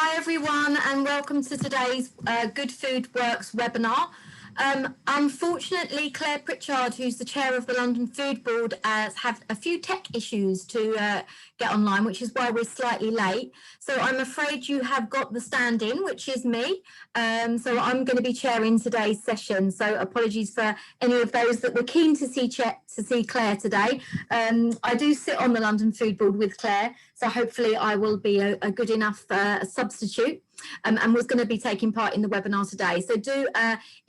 Hi everyone, and welcome to today's Good Food Works webinar. Unfortunately, Claire Pritchard, who's the chair of the London Food Board, has had a few tech issues to get online, which is why we're slightly late. So I'm afraid you have got the stand-in, which is me. So I'm going to be chairing today's session. So apologies for any of those that were keen to see Claire today. I do sit on the London Food Board with Claire, so hopefully I will be a good enough substitute. And was going to be taking part in the webinar today. So do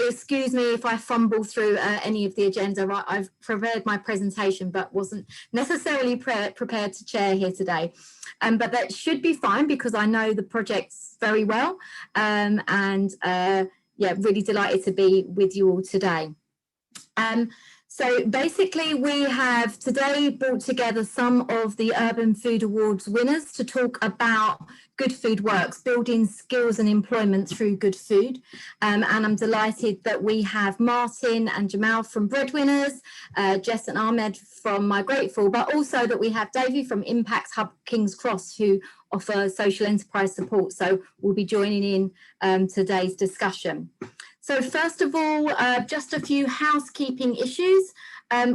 excuse me if I fumble through any of the agenda. I've prepared my presentation, but wasn't necessarily prepared to chair here today. But that should be fine because I know the projects very well. Yeah, really delighted to be with you all today. So basically we have today brought together some of the Urban Food Awards winners to talk about Good Food Works, building skills and employment through good food. And I'm delighted that we have Martin and Jamal from Breadwinners, Jess and Ahmed from Migrateful, but also that we have Davey from Impact Hub King's Cross, who offer social enterprise support. So we'll be joining in today's discussion. So first of all, just a few housekeeping issues.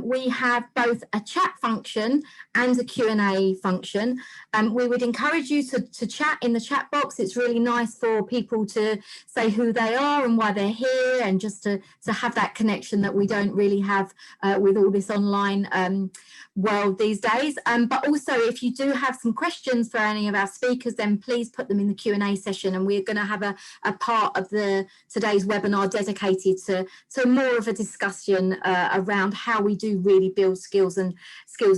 We have both a chat function and a Q&A function. We would encourage you to chat in the chat box. It's really nice for people to say who they are and why they're here, and just to have that connection that we don't really have with all this online world these days. But also, if you do have some questions for any of our speakers, then please put them in the Q&A session, and we're going to have a part of today's webinar dedicated to more of a discussion around how we do really build skills and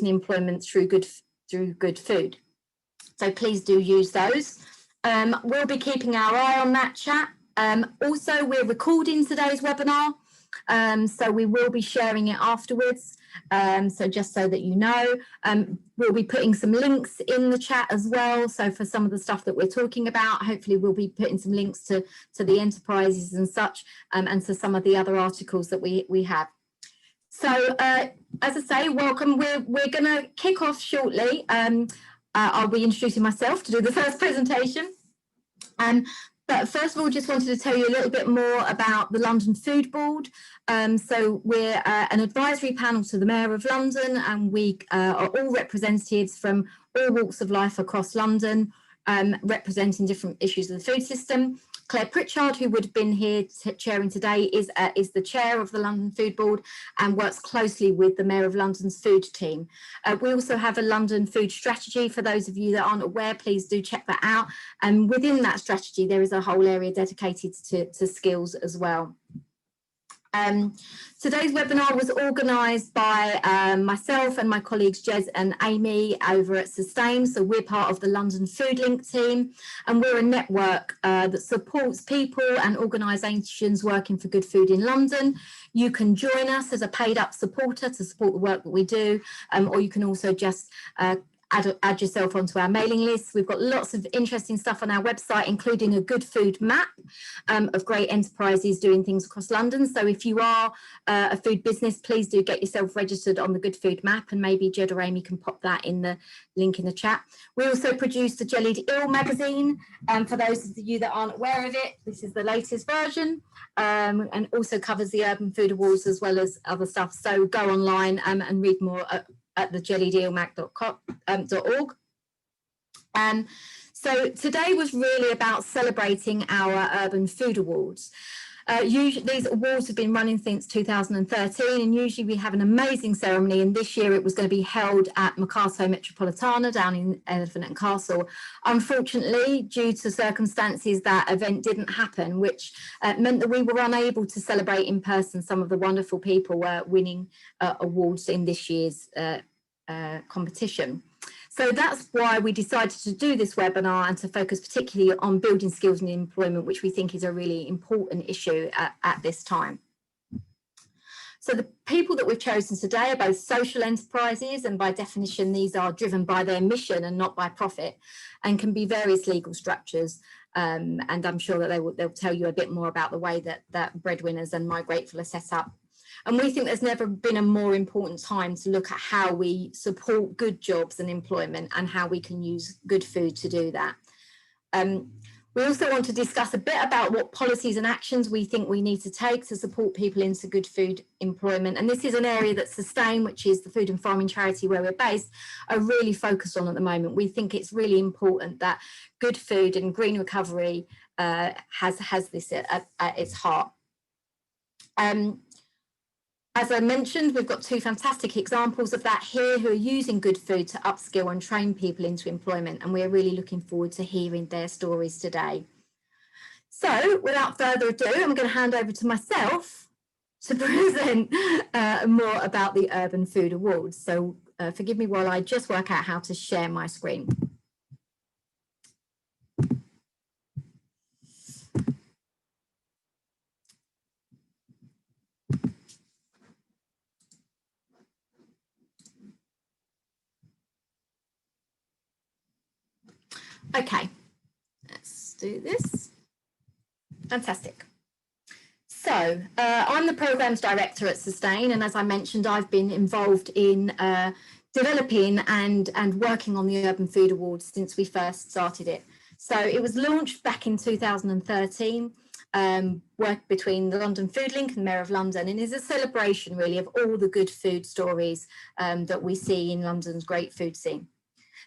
employment through good food. So please do use those. We'll be keeping our eye on that chat. Also, we're recording today's webinar, so we will be sharing it afterwards. So just so that you know, we'll be putting some links in the chat as well. So for some of the stuff that we're talking about, hopefully we'll be putting some links to the enterprises and such, and to some of the other articles that we have. So as I say, welcome. We're going to kick off shortly. I'll be introducing myself to do the first presentation. But first of all, just wanted to tell you a little bit more about the London Food Board. So we're an advisory panel to the Mayor of London, and we are all representatives from all walks of life across London, representing different issues of the food system. Claire Pritchard, who would have been here chairing today, is the chair of the London Food Board and works closely with the Mayor of London's food team. We also have a London food strategy. For those of you that aren't aware, please do check that out. And within that strategy, there is a whole area dedicated to skills as well. Today's webinar was organised by myself and my colleagues Jez and Amy over at Sustain. So we're part of the London Food Link team, and we're a network that supports people and organisations working for good food in London. You can join us as a paid up supporter to support the work that we do, or you can also just add yourself onto our mailing list. We've got lots of interesting stuff on our website, including a good food map of great enterprises doing things across London. So if you are a food business, please do get yourself registered on the good food map, and maybe Jed or Amy can pop that in the link in the chat. We also produced the Jellied Ill magazine. For those of you that aren't aware of it, this is the latest version, and also covers the Urban Food Awards as well as other stuff. So go online and read more at the jelliedealmag.org. So today was really about celebrating our Urban Food Awards. Usually these awards have been running since 2013, and usually we have an amazing ceremony, and this year it was going to be held at Mercato Metropolitana down in Elephant and Castle. Unfortunately, due to circumstances, that event didn't happen, which meant that we were unable to celebrate in person some of the wonderful people winning awards in this year's competition. So that's why we decided to do this webinar and to focus particularly on building skills and employment, which we think is a really important issue at this time. So the people that we've chosen today are both social enterprises, and by definition these are driven by their mission and not by profit, and can be various legal structures. And I'm sure that they'll tell you a bit more about the way that Breadwinners and Migrateful are set up. And we think there's never been a more important time to look at how we support good jobs and employment, and how we can use good food to do that. We also want to discuss a bit about what policies and actions we think we need to take to support people into good food employment. And this is an area that Sustain, which is the food and farming charity where we're based, are really focused on at the moment. We think it's really important that good food and green recovery has this at its heart. As I mentioned, we've got two fantastic examples of that here who are using good food to upskill and train people into employment, and we're really looking forward to hearing their stories today. So without further ado, I'm going to hand over to myself to present more about the Urban Food Awards. So forgive me while I just work out how to share my screen. Okay, let's do this. Fantastic. So I'm the Programmes Director at Sustain, and as I mentioned, I've been involved in developing and working on the Urban Food Awards since we first started it. So it was launched back in 2013, work between the London Food Link and the Mayor of London, and is a celebration really of all the good food stories that we see in London's great food scene.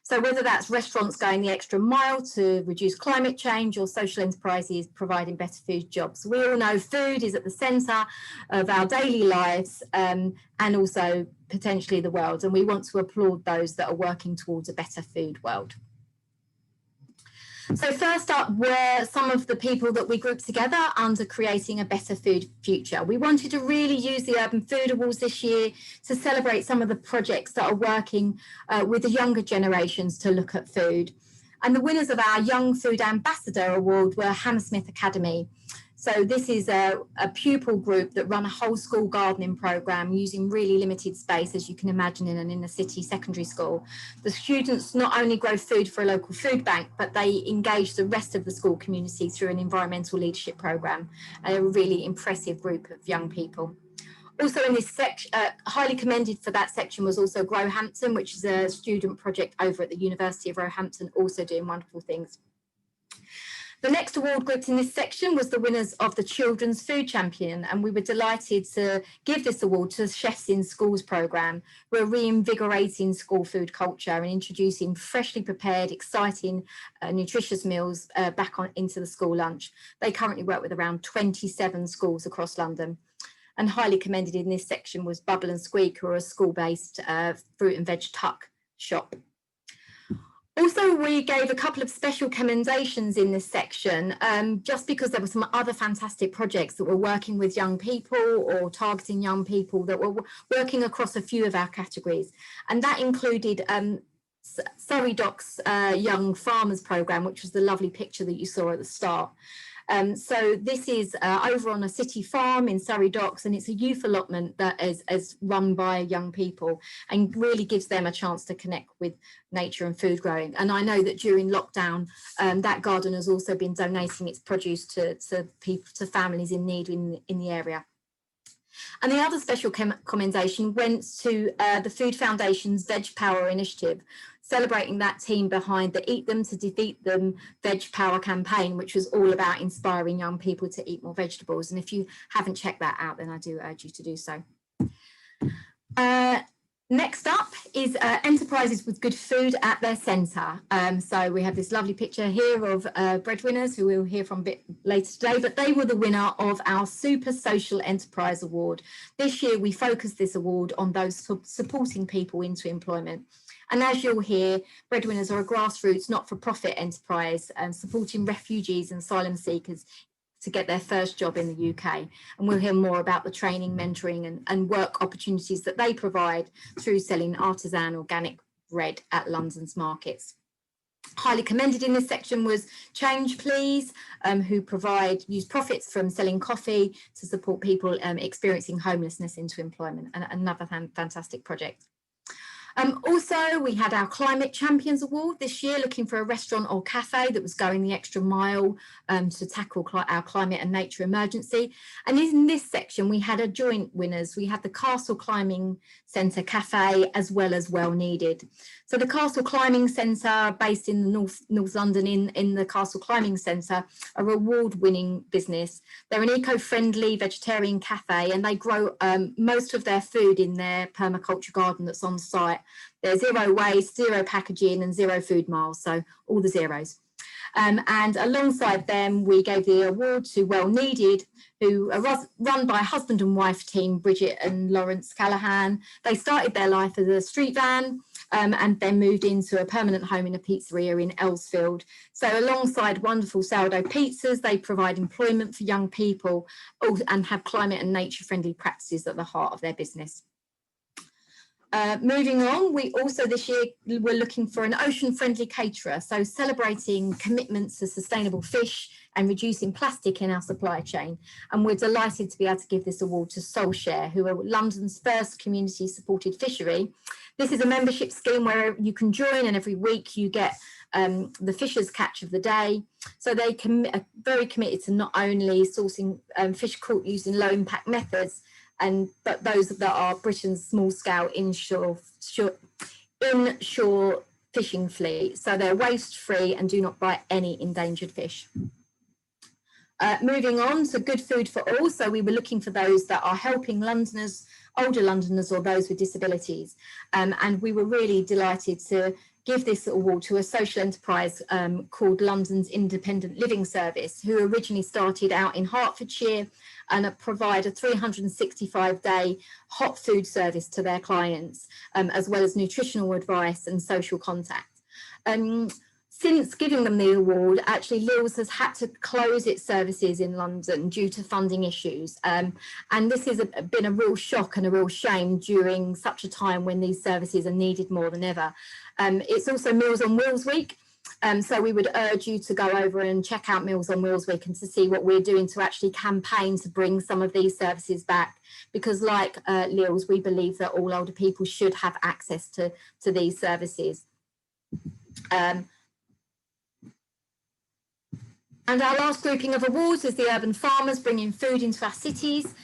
So whether that's restaurants going the extra mile to reduce climate change or social enterprises providing better food jobs, we all know food is at the centre of our daily lives and also potentially the world. And we want to applaud those that are working towards a better food world. So first up were some of the people that we grouped together under creating a better food future. We wanted to really use the Urban Food Awards this year to celebrate some of the projects that are working with the younger generations to look at food. And the winners of our Young Food Ambassador Award were Hammersmith Academy. So this is a pupil group that run a whole school gardening programme using really limited space, as you can imagine, in an inner city secondary school. The students not only grow food for a local food bank, but they engage the rest of the school community through an environmental leadership programme. A really impressive group of young people. Also in this section, highly commended for that section was also Roehampton, which is a student project over at the University of Roehampton, also doing wonderful things. The next award grouped in this section was the winners of the Children's Food Champion, and we were delighted to give this award to the Chefs in Schools programme. We're reinvigorating school food culture and introducing freshly prepared, exciting, nutritious meals back into the school lunch. They currently work with around 27 schools across London. And highly commended in this section was Bubble and Squeak, who are a school-based fruit and veg tuck shop. Also, we gave a couple of special commendations in this section, just because there were some other fantastic projects that were working with young people or targeting young people that were working across a few of our categories. And that included Surrey Docks Young Farmers Programme, which was the lovely picture that you saw at the start. So this is over on a city farm in Surrey Docks, and it's a youth allotment that is run by young people and really gives them a chance to connect with nature and food growing. And I know that during lockdown, that garden has also been donating its produce to people, to families in need in the area. And the other special commendation went to the Food Foundation's Veg Power initiative, celebrating that team behind the Eat Them to Defeat Them Veg Power campaign, which was all about inspiring young people to eat more vegetables. And if you haven't checked that out, then I do urge you to do so. Next up is enterprises with good food at their centre. So we have this lovely picture here of Breadwinners, who we'll hear from a bit later today, but they were the winner of our Super Social Enterprise Award. This year we focused this award on those supporting people into employment. And as you'll hear, Breadwinners are a grassroots not-for-profit enterprise supporting refugees and asylum seekers to get their first job in the UK. And we'll hear more about the training, mentoring and work opportunities that they provide through selling artisan organic bread at London's markets. Highly commended in this section was Change Please, who use profits from selling coffee to support people experiencing homelessness into employment, and another fantastic project. Also, we had our Climate Champions Award this year, looking for a restaurant or cafe that was going the extra mile to tackle our climate and nature emergency. And in this section, we had a joint winners. We had the Castle Climbing Centre Cafe as well as Well Needed. So the Castle Climbing Centre, based in the North London in the Castle Climbing Centre, are an award-winning business. They're an eco-friendly vegetarian cafe, and they grow most of their food in their permaculture garden that's on site. There's zero waste, zero packaging and zero food miles, so all the zeros. And alongside them, we gave the award to Well Needed, who are run by a husband and wife team, Bridget and Lawrence Callahan. They started their life as a street van and then moved into a permanent home in a pizzeria in Elsfield. So alongside wonderful sourdough pizzas, they provide employment for young people and have climate and nature friendly practices at the heart of their business. Moving on, we also this year were looking for an ocean-friendly caterer, so celebrating commitments to sustainable fish and reducing plastic in our supply chain. And we're delighted to be able to give this award to Soulshare, who are London's first community-supported fishery. This is a membership scheme where you can join, and every week you get the fisher's catch of the day. So they are very committed to not only sourcing fish caught using low-impact methods, but those that are Britain's small-scale inshore fishing fleet. So they're waste-free and do not bite any endangered fish. Moving on to Good Food for All. So we were looking for those that are helping Londoners, older Londoners or those with disabilities. And we were really delighted to give this award to a social enterprise called London's Independent Living Service, who originally started out in Hertfordshire and provide a 365-day hot food service to their clients, as well as nutritional advice and social contact. Since giving them the award, actually Lills has had to close its services in London due to funding issues. And this has been a real shock and a real shame during such a time when these services are needed more than ever. It's also Meals on Wheels Week. So we would urge you to go over and check out Meals on Wheels Week and to see what we're doing to actually campaign to bring some of these services back. Because like Lills, we believe that all older people should have access to these services. And our last grouping of awards is the Urban Farmers bringing food into our cities.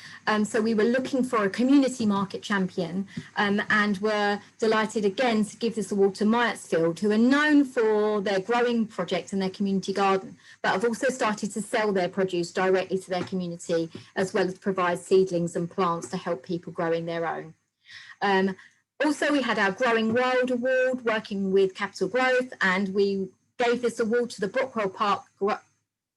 So we were looking for a community market champion and were delighted again to give this award to Migrateful, who are known for their growing project and their community garden, but have also started to sell their produce directly to their community, as well as provide seedlings and plants to help people growing their own. Also, we had our Growing Wild Award, working with Capital Growth, and we gave this award to the Brockwell Park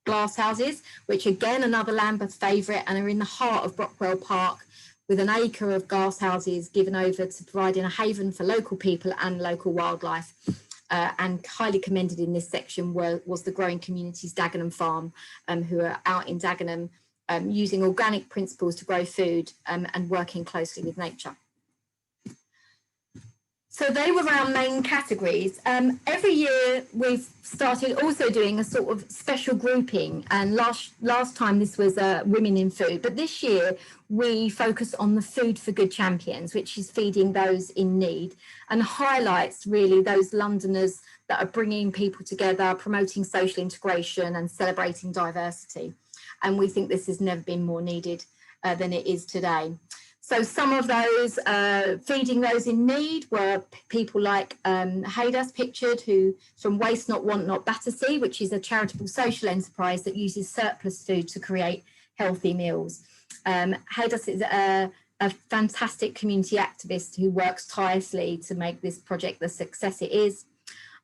glasshouses, which again, another Lambeth favourite, and are in the heart of Brockwell Park with an acre of glasshouses given over to providing a haven for local people and local wildlife. And highly commended in this section was the Growing Communities Dagenham Farm, who are out in Dagenham using organic principles to grow food and working closely with nature. So they were our main categories. Every year we've started also doing a sort of special grouping, and last time this was Women in Food, but this year we focused on the Food for Good champions, which is feeding those in need and highlights really those Londoners that are bringing people together, promoting social integration and celebrating diversity. And we think this has never been more needed than it is today. So some of those feeding those in need were people like Claire Pritchard, who from Waste Not Want Not Battersea, which is a charitable social enterprise that uses surplus food to create healthy meals. Claire is a fantastic community activist who works tirelessly to make this project the success it is.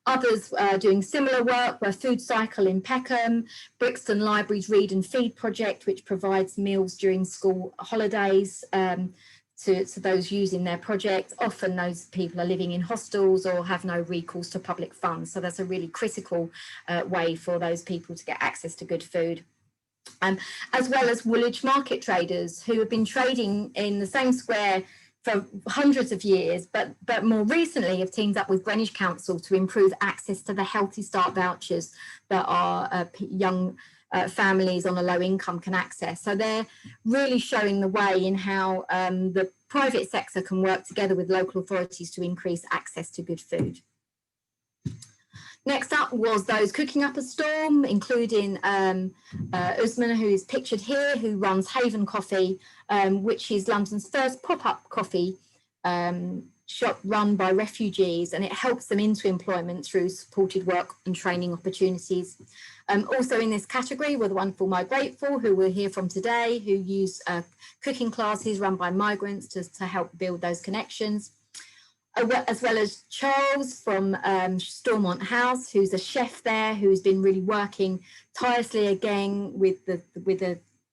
Others doing similar work were Food Cycle in Peckham, Brixton Library's Read and Feed project, which provides meals during school holidays to those using their project. Often those people are living in hostels or have no recourse to public funds. So that's a really critical way for those people to get access to good food. As well as Woolwich market traders who have been trading in the same square for hundreds of years, but more recently have teamed up with Greenwich Council to improve access to the Healthy Start vouchers that our young families on a low income can access. So they're really showing the way in how the private sector can work together with local authorities to increase access to good food. Next up was those cooking up a storm, including Usman, who is pictured here, who runs Haven Coffee, which is London's first pop-up coffee shop run by refugees, and it helps them into employment through supported work and training opportunities. Also in this category were the wonderful Migrateful, who we'll hear from today, who use cooking classes run by migrants to help build those connections. As well as Charles from Stormont House, who's a chef there, who's been really working tirelessly again with the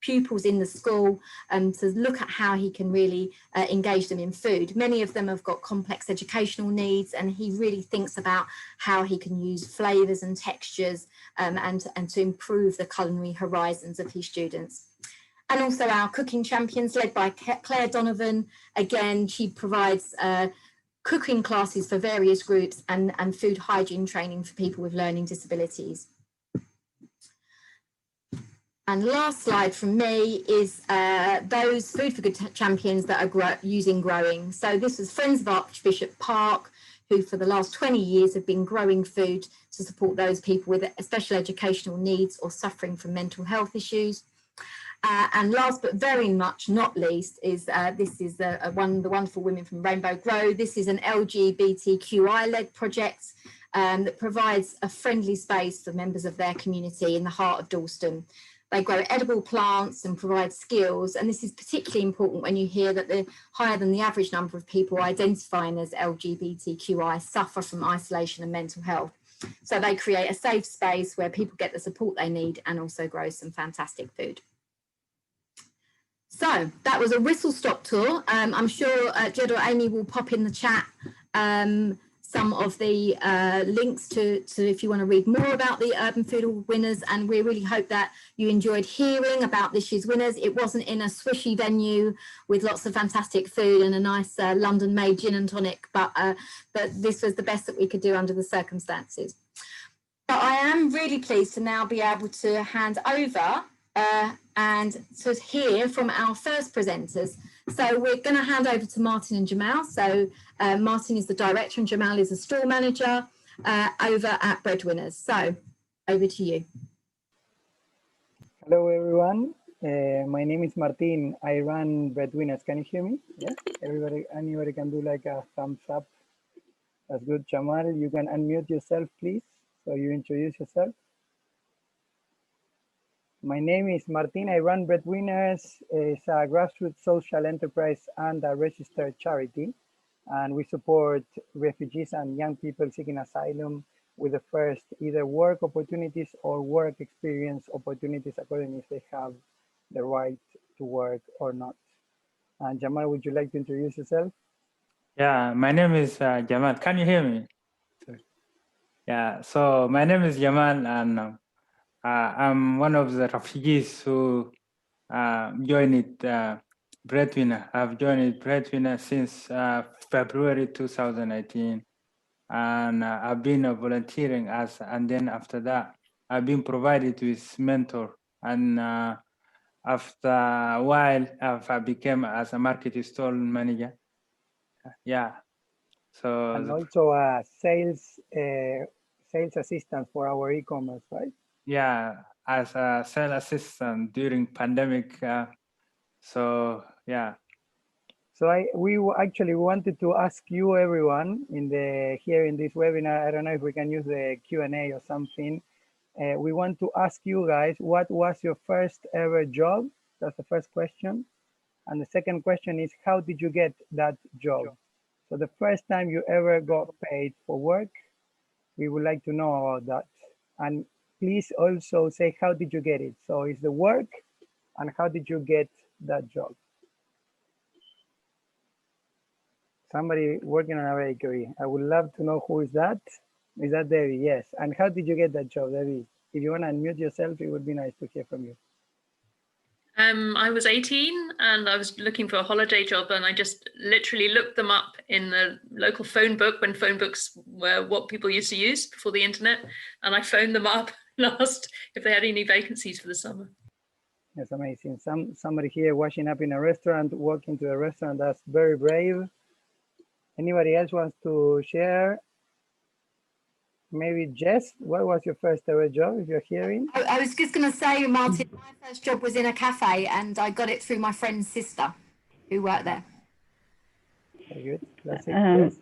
pupils in the school to look at how he can really engage them in food. Many of them have got complex educational needs, and he really thinks about how he can use flavours and textures and to improve the culinary horizons of his students. And also our cooking champions, led by Claire Donovan. Again, she provides cooking classes for various groups and food hygiene training for people with learning disabilities. And last slide from me is those Food for Good champions that are using growing. So this was Friends of Archbishop Park, who for the last 20 years have been growing food to support those people with special educational needs or suffering from mental health issues. And last but very much not least is this is the wonderful women from Rainbow Grow. This is an LGBTQI-led project that provides a friendly space for members of their community in the heart of Dalston. They grow edible plants and provide skills, and this is particularly important when you hear that the higher than the average number of people identifying as LGBTQI suffer from isolation and mental health. So they create a safe space where people get the support they need and also grow some fantastic food. So that was a whistle-stop tour. I'm sure Jed or Amy will pop in the chat some of the links to if you want to read more about the Urban Food Award winners, and we really hope that you enjoyed hearing about this year's winners. It wasn't in a swishy venue with lots of fantastic food and a nice London-made gin and tonic, but this was the best that we could do under the circumstances. But I am really pleased to now be able to hand over and to hear from our first presenters. So we're going to hand over to Martin and Jamal. So Martin is the director and Jamal is the store manager over at Breadwinners. So over to you. Hello, everyone. My name is Martin. I run Breadwinners. Can you hear me? Yeah. Anybody can do like a thumbs up. That's good. Jamal, you can unmute yourself, please. So you introduce yourself. My name is Martin. I run Breadwinners. It's a grassroots social enterprise and a registered charity. And we support refugees and young people seeking asylum with the first either work opportunities or work experience opportunities according if they have the right to work or not. And Jamal, would you like to introduce yourself? Yeah, my name is Jamal. Can you hear me? Yeah, so my name is Jamal, and I'm one of the refugees who joined Breadwinner. I've joined Breadwinner since February 2018, and I've been volunteering and then after that, I've been provided with mentor, and after a while, I became as a market stall manager. Yeah. So and also a sales assistant for our e-commerce, right? Yeah, as a sales assistant during pandemic. So yeah. So we actually wanted to ask you, everyone, here in this webinar. I don't know if we can use the Q&A or something. We want to ask you guys, what was your first ever job? That's the first question. And the second question is, how did you get that job? So the first time you ever got paid for work, we would like to know about that. And please also say, how did you get it? So it's the work, and how did you get that job? Somebody working on a bakery. I would love to know who is that. Is that Debbie? Yes. And how did you get that job, Debbie? If you want to unmute yourself, it would be nice to hear from you. I was 18 and I was looking for a holiday job, and I just literally looked them up in the local phone book when phone books were what people used to use before the internet. And I phoned them up and asked if they had any vacancies for the summer. That's amazing. Somebody here washing up in a restaurant, walking to a restaurant. That's very brave. Anybody else wants to share? Maybe Jess, what was your first ever job, if you're hearing? I was just going to say, Martin, my first job was in a cafe, and I got it through my friend's sister who worked there. Very good. That's it. Yes.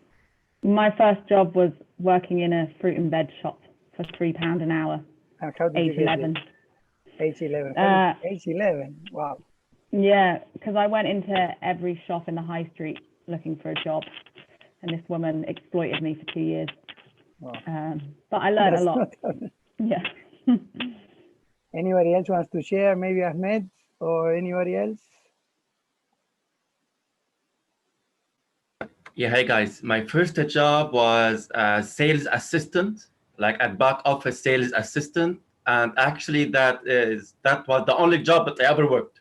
My first job was working in a fruit and veg shop for £3 an hour. And how did Age you get 11. it? Age 11. Age 11. Wow. Yeah, because I went into every shop in the high street looking for a job, and this woman exploited me for 2 years. Wow. But I learned That's a lot. Yeah. Anybody else wants to share? Maybe Ahmed or anybody else? Yeah, hey guys. My first job was a sales assistant, like a back office sales assistant. And actually that was the only job that I ever worked,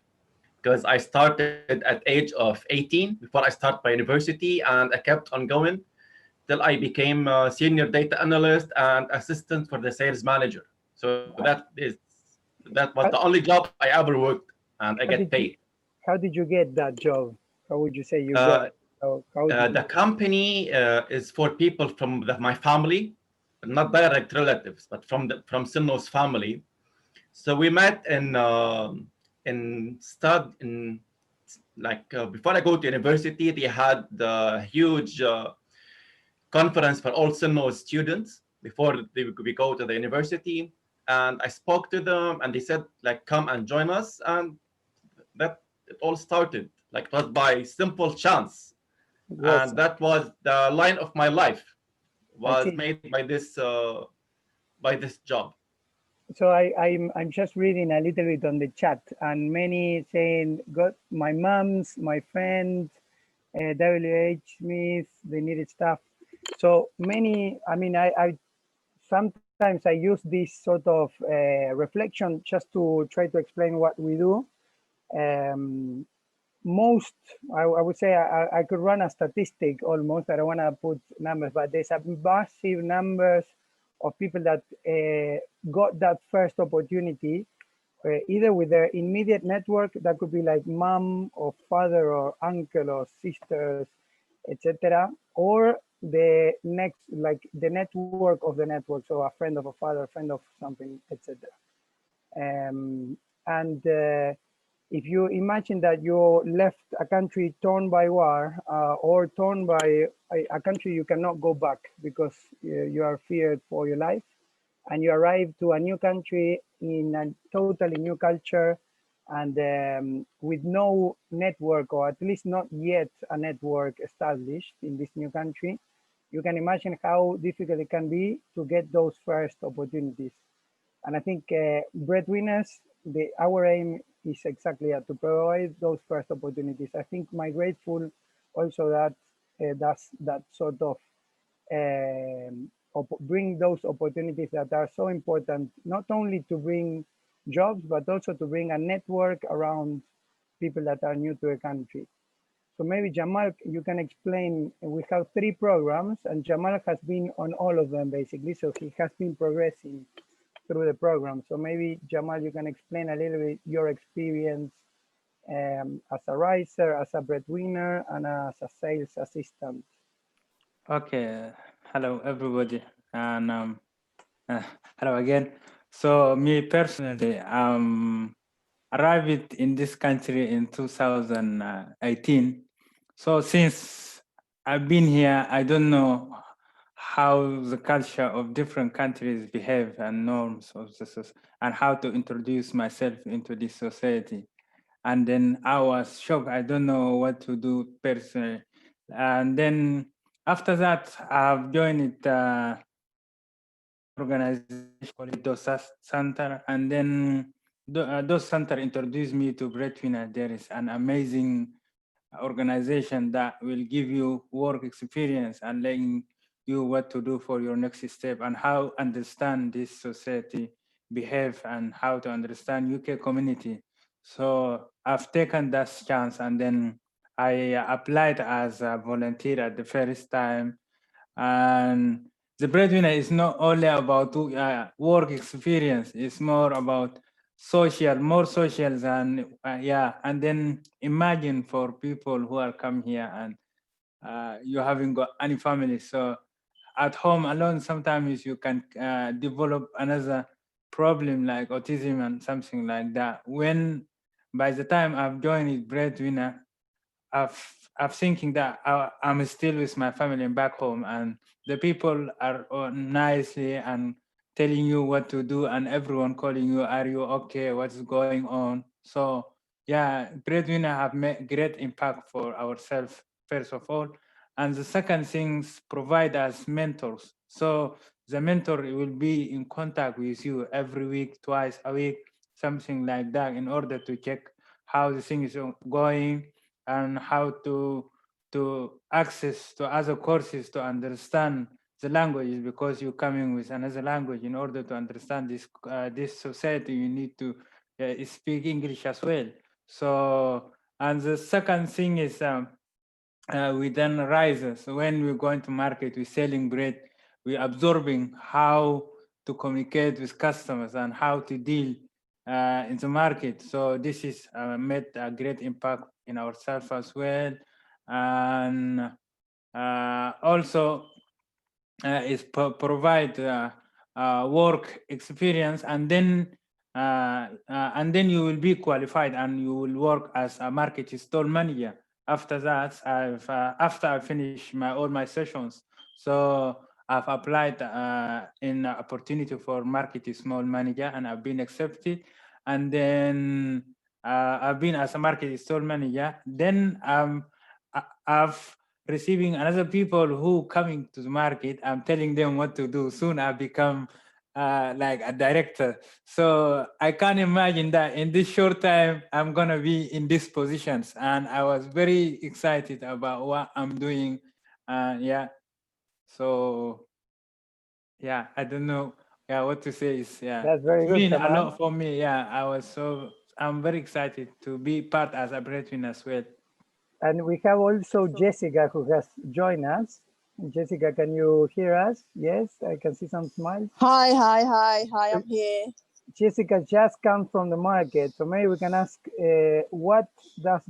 because I started at age of 18 before I started my university, and I kept on going till I became a senior data analyst and assistant for the sales manager. So that was the only job I ever worked, and I get paid. How did you get that job? How would you say you got it? The company is for people from my family, not direct relatives, but from Sinno's family. So we met before I go to university, they had the huge conference for all Sinno's students before we go to the university. And I spoke to them, and they said, like, come and join us. And that it all started, like, it was by simple chance. And that was the line of my life, was made by this job. So I'm just reading a little bit on the chat, and many saying, "Got my mom's, my friend, W.H. Smith, they needed stuff." So many. I mean, I sometimes I use this sort of reflection just to try to explain what we do. Most, I would say, I could run a statistic almost. I don't want to put numbers, but there's a massive numbers of people that got that first opportunity, either with their immediate network, that could be like mom or father or uncle or sisters, etc., or the next, like the network of the network, so a friend of a father, a friend of something, etc. If you imagine that you left a country torn by war or torn by a country you cannot go back because you are feared for your life, and you arrive to a new country in a totally new culture and with no network, or at least not yet a network established in this new country, you can imagine how difficult it can be to get those first opportunities. And I think Breadwinners, our aim is exactly to provide those first opportunities. I think Migrateful also does that sort of bring those opportunities that are so important, not only to bring jobs, but also to bring a network around people that are new to a country. So maybe Jamal, you can explain, we have 3 programs and Jamal has been on all of them basically. So he has been progressing through the program. So maybe Jamal, you can explain a little bit your experience as a riser, as a breadwinner, and as a sales assistant. Okay, hello everybody, and hello again. So me personally, arrived in this country in 2018. So since I've been here, I don't know how the culture of different countries behave and norms of the and how to introduce myself into this society. And then I was shocked. I don't know what to do personally. And then after that, I've joined organization called DOS Center, and then DOS Center introduced me to Breadwinner. There is an amazing organization that will give you work experience and letting you what to do for your next step and how understand this society behave and how to understand UK community. So I've taken that chance, and then I applied as a volunteer at the first time. And the Breadwinner is not only about work experience, it's more about more social than yeah. And then imagine for people who are come here and you haven't got any family, so at home alone sometimes you can develop another problem like autism and something like that. When by the time I've joined Breadwinner, I've thinking that I'm still with my family back home, and the people are nicely and telling you what to do, and everyone calling you, are you okay, what's going on? So yeah, Breadwinner have made great impact for ourselves first of all, and the second things provide us mentors. So the mentor will be in contact with you every week, twice a week, something like that, in order to check how the thing is going and how to access to other courses to understand the languages, because you're coming with another language. In order to understand this society, you need to speak English as well. So, and the second thing is we then rise. So when we're going to market, we're selling bread, we're absorbing how to communicate with customers and how to deal in the market. So this is made a great impact in ourselves as well. And also is provide work experience, and then you will be qualified and you will work as a market store manager. After that, after I finish all my sessions, so I've applied in opportunity for market small manager, and I've been accepted. And then I've been as a market store manager. Then I've receiving another people who coming to the market. I'm telling them what to do. Soon I become like a director. So I can't imagine that in this short time I'm gonna be in these positions, and I was very excited about what I'm doing. Yeah, so yeah, I don't know what to say. Is That's very it's good, been a Jamal. lot for me. Yeah, I'm very excited to be part as a breadwinner as well. And we have also Jessica who has joined us. Jessica, can you hear us? Yes, I can see some smiles. Hi, I'm here. Jessica just come from the market, so maybe we can ask what does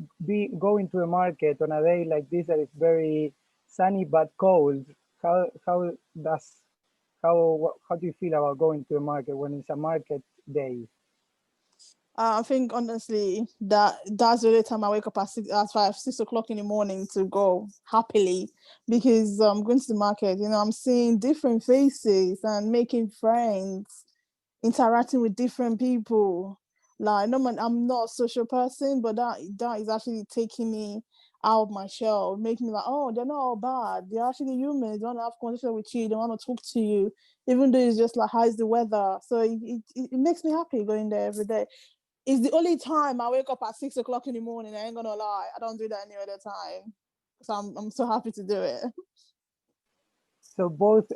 going to the market on a day like this that is very sunny but cold? How do you feel about going to the market when it's a market day? I think honestly that's the only time I wake up at 6 o'clock in the morning to go happily, because I'm going to the market. You know, I'm seeing different faces and making friends, interacting with different people. Like, no man, I'm not a social person, but that is actually taking me out of my shell, making me like, oh, they're not all bad. They're actually humans. They want to have a conversation with you. They want to talk to you, even though it's just like, how's the weather? So it makes me happy going there every day. It's the only time I wake up at 6 o'clock in the morning. I ain't gonna lie. I don't do that any other time. So I'm so happy to do it. So both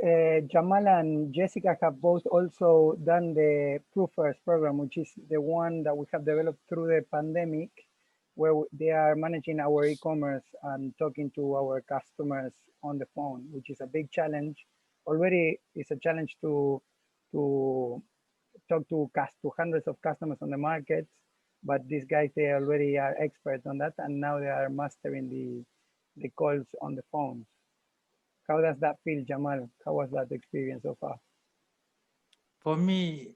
Jamal and Jessica have both also done the Proofers program, which is the one that we have developed through the pandemic, where they are managing our e-commerce and talking to our customers on the phone, which is a big challenge. Already it's a challenge to talk to hundreds of customers on the market, but these guys, they already are experts on that, and now they are mastering the calls on the phones. How does that feel, Jamal? How was that experience so far? For me,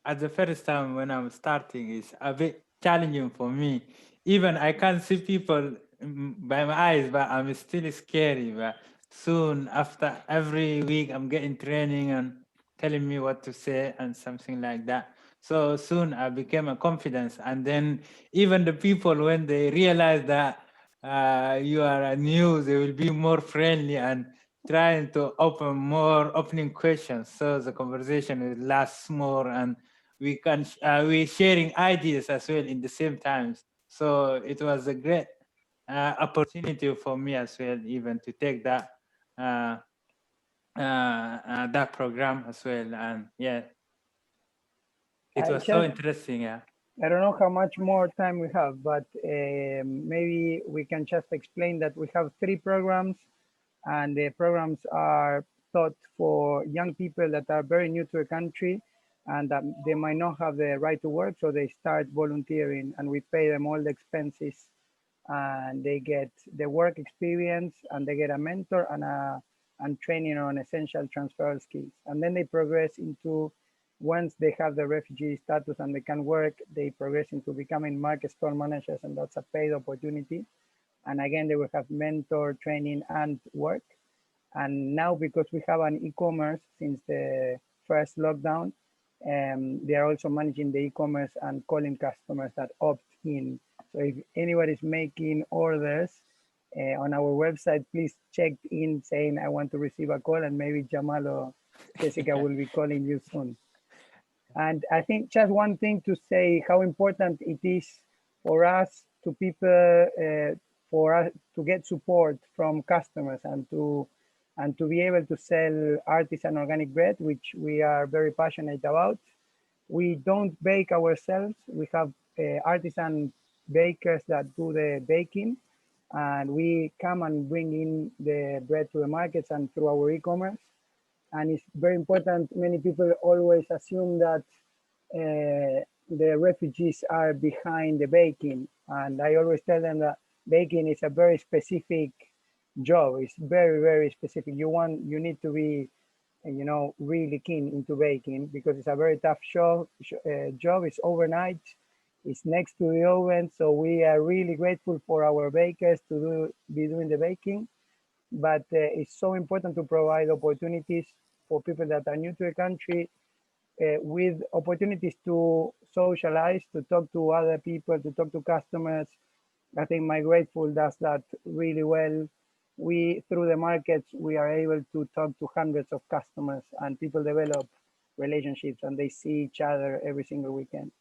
at the first time when I'm starting, it's a bit challenging for me. Even I can't see people by my eyes, but I'm still scary. But soon, after every week, I'm getting training and telling me what to say and something like that. So soon I became a confidence. And then even the people, when they realize that you are new, they will be more friendly and trying to open more opening questions, so the conversation will last more, and we can we sharing ideas as well in the same times. So it was a great opportunity for me as well, even to take that that program as well. And yeah, it was so interesting. Yeah, I don't know how much more time we have, but maybe we can just explain that we have 3 programs, and the programs are taught for young people that are very new to the country. and that they might not have the right to work, so they start volunteering, and we pay them all the expenses, and they get the work experience, and they get a mentor and training on essential transferable skills. And then they progress into, once they have the refugee status and they can work, they progress into becoming market store managers, and that's a paid opportunity. And again, they will have mentor training and work. And now, because we have an e-commerce since the first lockdown, they are also managing the e-commerce and calling customers that opt in. So if anybody's making orders on our website, please check in saying, I want to receive a call, and maybe Jamal or Jessica will be calling you soon. And I think just one thing to say, how important it is for us to people, for us to get support from customers and to be able to sell artisan organic bread, which we are very passionate about. We don't bake ourselves. We have artisan bakers that do the baking, and we come and bring in the bread to the markets and through our e-commerce. And it's very important. Many people always assume that the refugees are behind the baking. And I always tell them that baking is a very specific job. It's very, very specific. You need to be, you know, really keen into baking, because it's a very tough job. It's overnight. It's next to the oven. So we are really grateful for our bakers to be doing the baking. But it's so important to provide opportunities for people that are new to the country, with opportunities to socialize, to talk to other people, to talk to customers. I think Migrateful does that really well. Through the markets, we are able to talk to hundreds of customers, and people develop relationships, and they see each other every single weekend.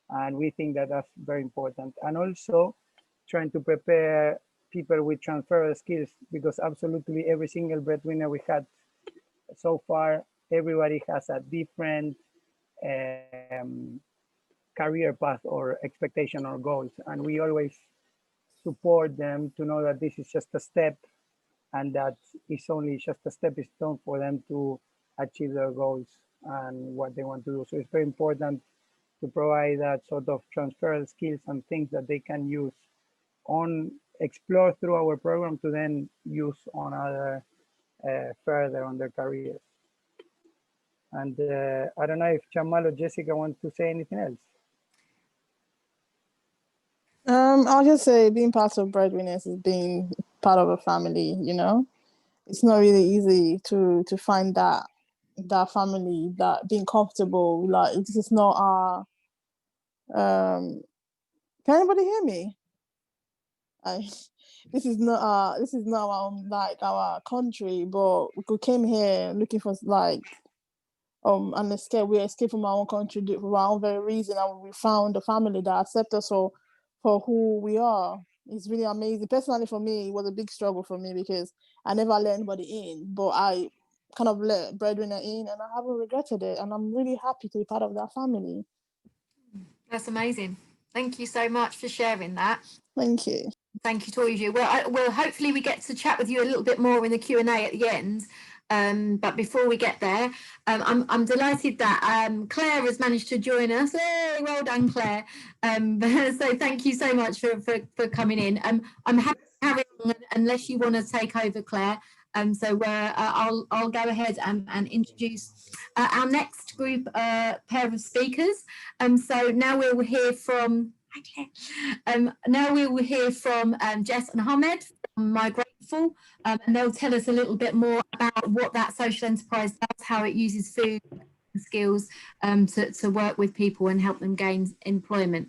And we think that that's very important. And also trying to prepare people with transferable skills, because absolutely every single breadwinner we had so far, everybody has a different career path or expectation or goals. And we always support them to know that this is just a step, and that it's only just a stepping stone for them to achieve their goals and what they want to do. So it's very important to provide that sort of transferable skills and things that they can use explore through our program to then use on other further on their careers. And I don't know if Jamal or Jessica want to say anything else. I'll just say being part of Breadwinners is being part of a family, you know. It's not really easy to find that family, that being comfortable. Like, this is not our can anybody hear me? This is not our country, but we came here looking for like an escape. We escaped from our own country for our own very reason, and we found a family that accepts us for who we are. It's really amazing. Personally, for me, it was a big struggle for me, because I never let anybody in, but I kind of let Breadwinner in, and I haven't regretted it. And I'm really happy to be part of that family. That's amazing. Thank you so much for sharing that. Thank you. Thank you to all of you. Well, hopefully we get to chat with you a little bit more in the Q&A at the end. But before we get there, I'm delighted that Claire has managed to join us. Hey, well done, Claire. So thank you so much for coming in. I'm happy to carry on unless you want to take over, Claire. So I'll go ahead and introduce our next group pair of speakers. So now we will hear from now we will hear from Jess and Ahmed from Migrateful, and they'll tell us a little bit more about what that social enterprise does, how it uses food and skills to work with people and help them gain employment.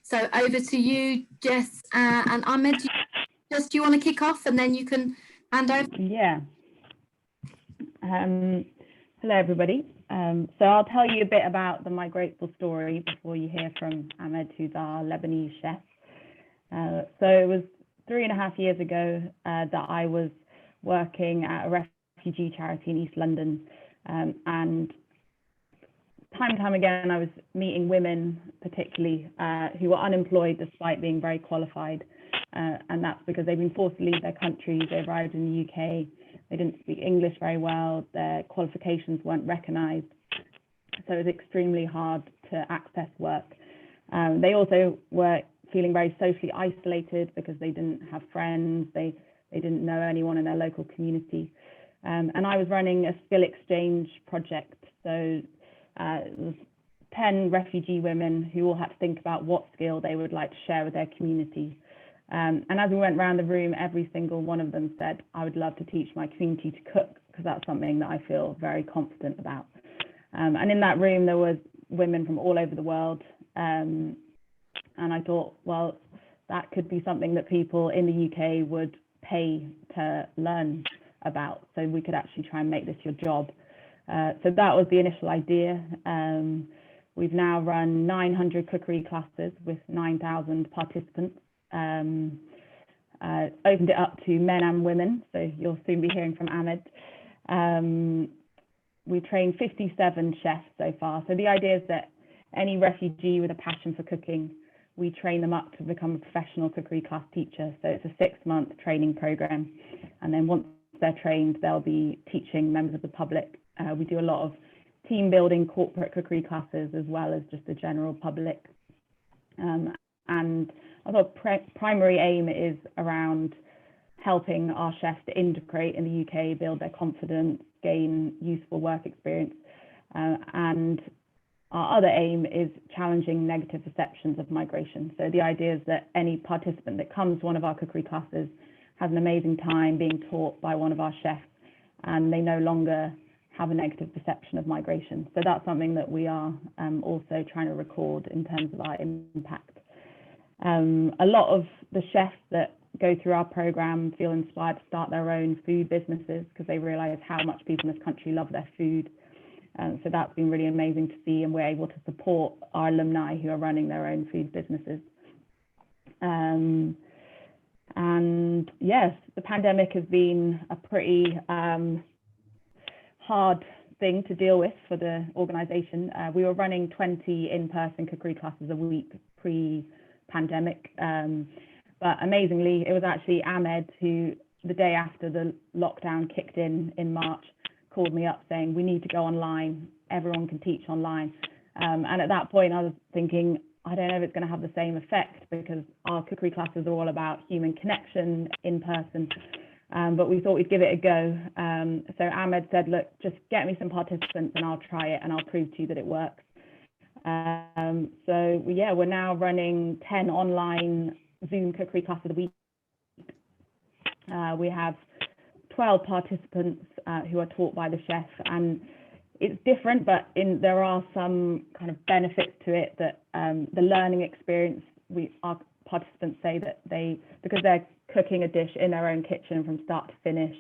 So over to you, Jess and Ahmed. Do you want to kick off, and then you can hand over? Yeah. Hello, everybody. So I'll tell you a bit about the Migrateful story before you hear from Ahmed, who's our Lebanese chef. So it was 3.5 years ago that I was working at a refugee charity in East London. And time and time again, I was meeting women, particularly, who were unemployed despite being very qualified. And that's because they've been forced to leave their countries. They arrived in the UK. They didn't speak English very well. Their qualifications weren't recognised. So it was extremely hard to access work. They also were feeling very socially isolated because they didn't have friends, they didn't know anyone in their local community. And I was running a skill exchange project. So it was 10 refugee women who all had to think about what skill they would like to share with their community. And as we went around the room, every single one of them said, I would love to teach my community to cook, because that's something that I feel very confident about. And in that room, there was women from all over the world. And I thought, well, that could be something that people in the UK would pay to learn about. So we could actually try and make this your job. So that was the initial idea. We've now run 900 cookery classes with 9,000 participants. Opened it up to men and women, so you'll soon be hearing from Ahmed. We trained 57 chefs so far. So the idea is that any refugee with a passion for cooking, we train them up to become a professional cookery class teacher. So it's a 6-month training program. And then once they're trained, they'll be teaching members of the public. We do a lot of team building corporate cookery classes as well as just the general public. And our primary aim is around helping our chefs to integrate in the UK, build their confidence, gain useful work experience. And our other aim is challenging negative perceptions of migration. So the idea is that any participant that comes to one of our cookery classes has an amazing time being taught by one of our chefs, and they no longer have a negative perception of migration. So that's something that we are also trying to record in terms of our impact. A lot of the chefs that go through our program feel inspired to start their own food businesses because they realize how much people in this country love their food. So that's been really amazing to see, and we're able to support our alumni who are running their own food businesses. And yes, the pandemic has been a pretty hard thing to deal with for the organization. We were running 20 in-person cookery classes a week pre-pandemic. But amazingly, it was actually Ahmed who, the day after the lockdown kicked in March, called me up saying, we need to go online, everyone can teach online. And at that point I was thinking, I don't know if it's going to have the same effect because our cookery classes are all about human connection in person. But we thought we'd give it a go. So Ahmed said, look, just get me some participants and I'll try it and I'll prove to you that it works. So yeah, we're now running 10 online Zoom cookery classes a week. We have 12 participants who are taught by the chef, and it's different, but there are some kind of benefits to it that the learning experience, our participants say that because they're cooking a dish in their own kitchen from start to finish,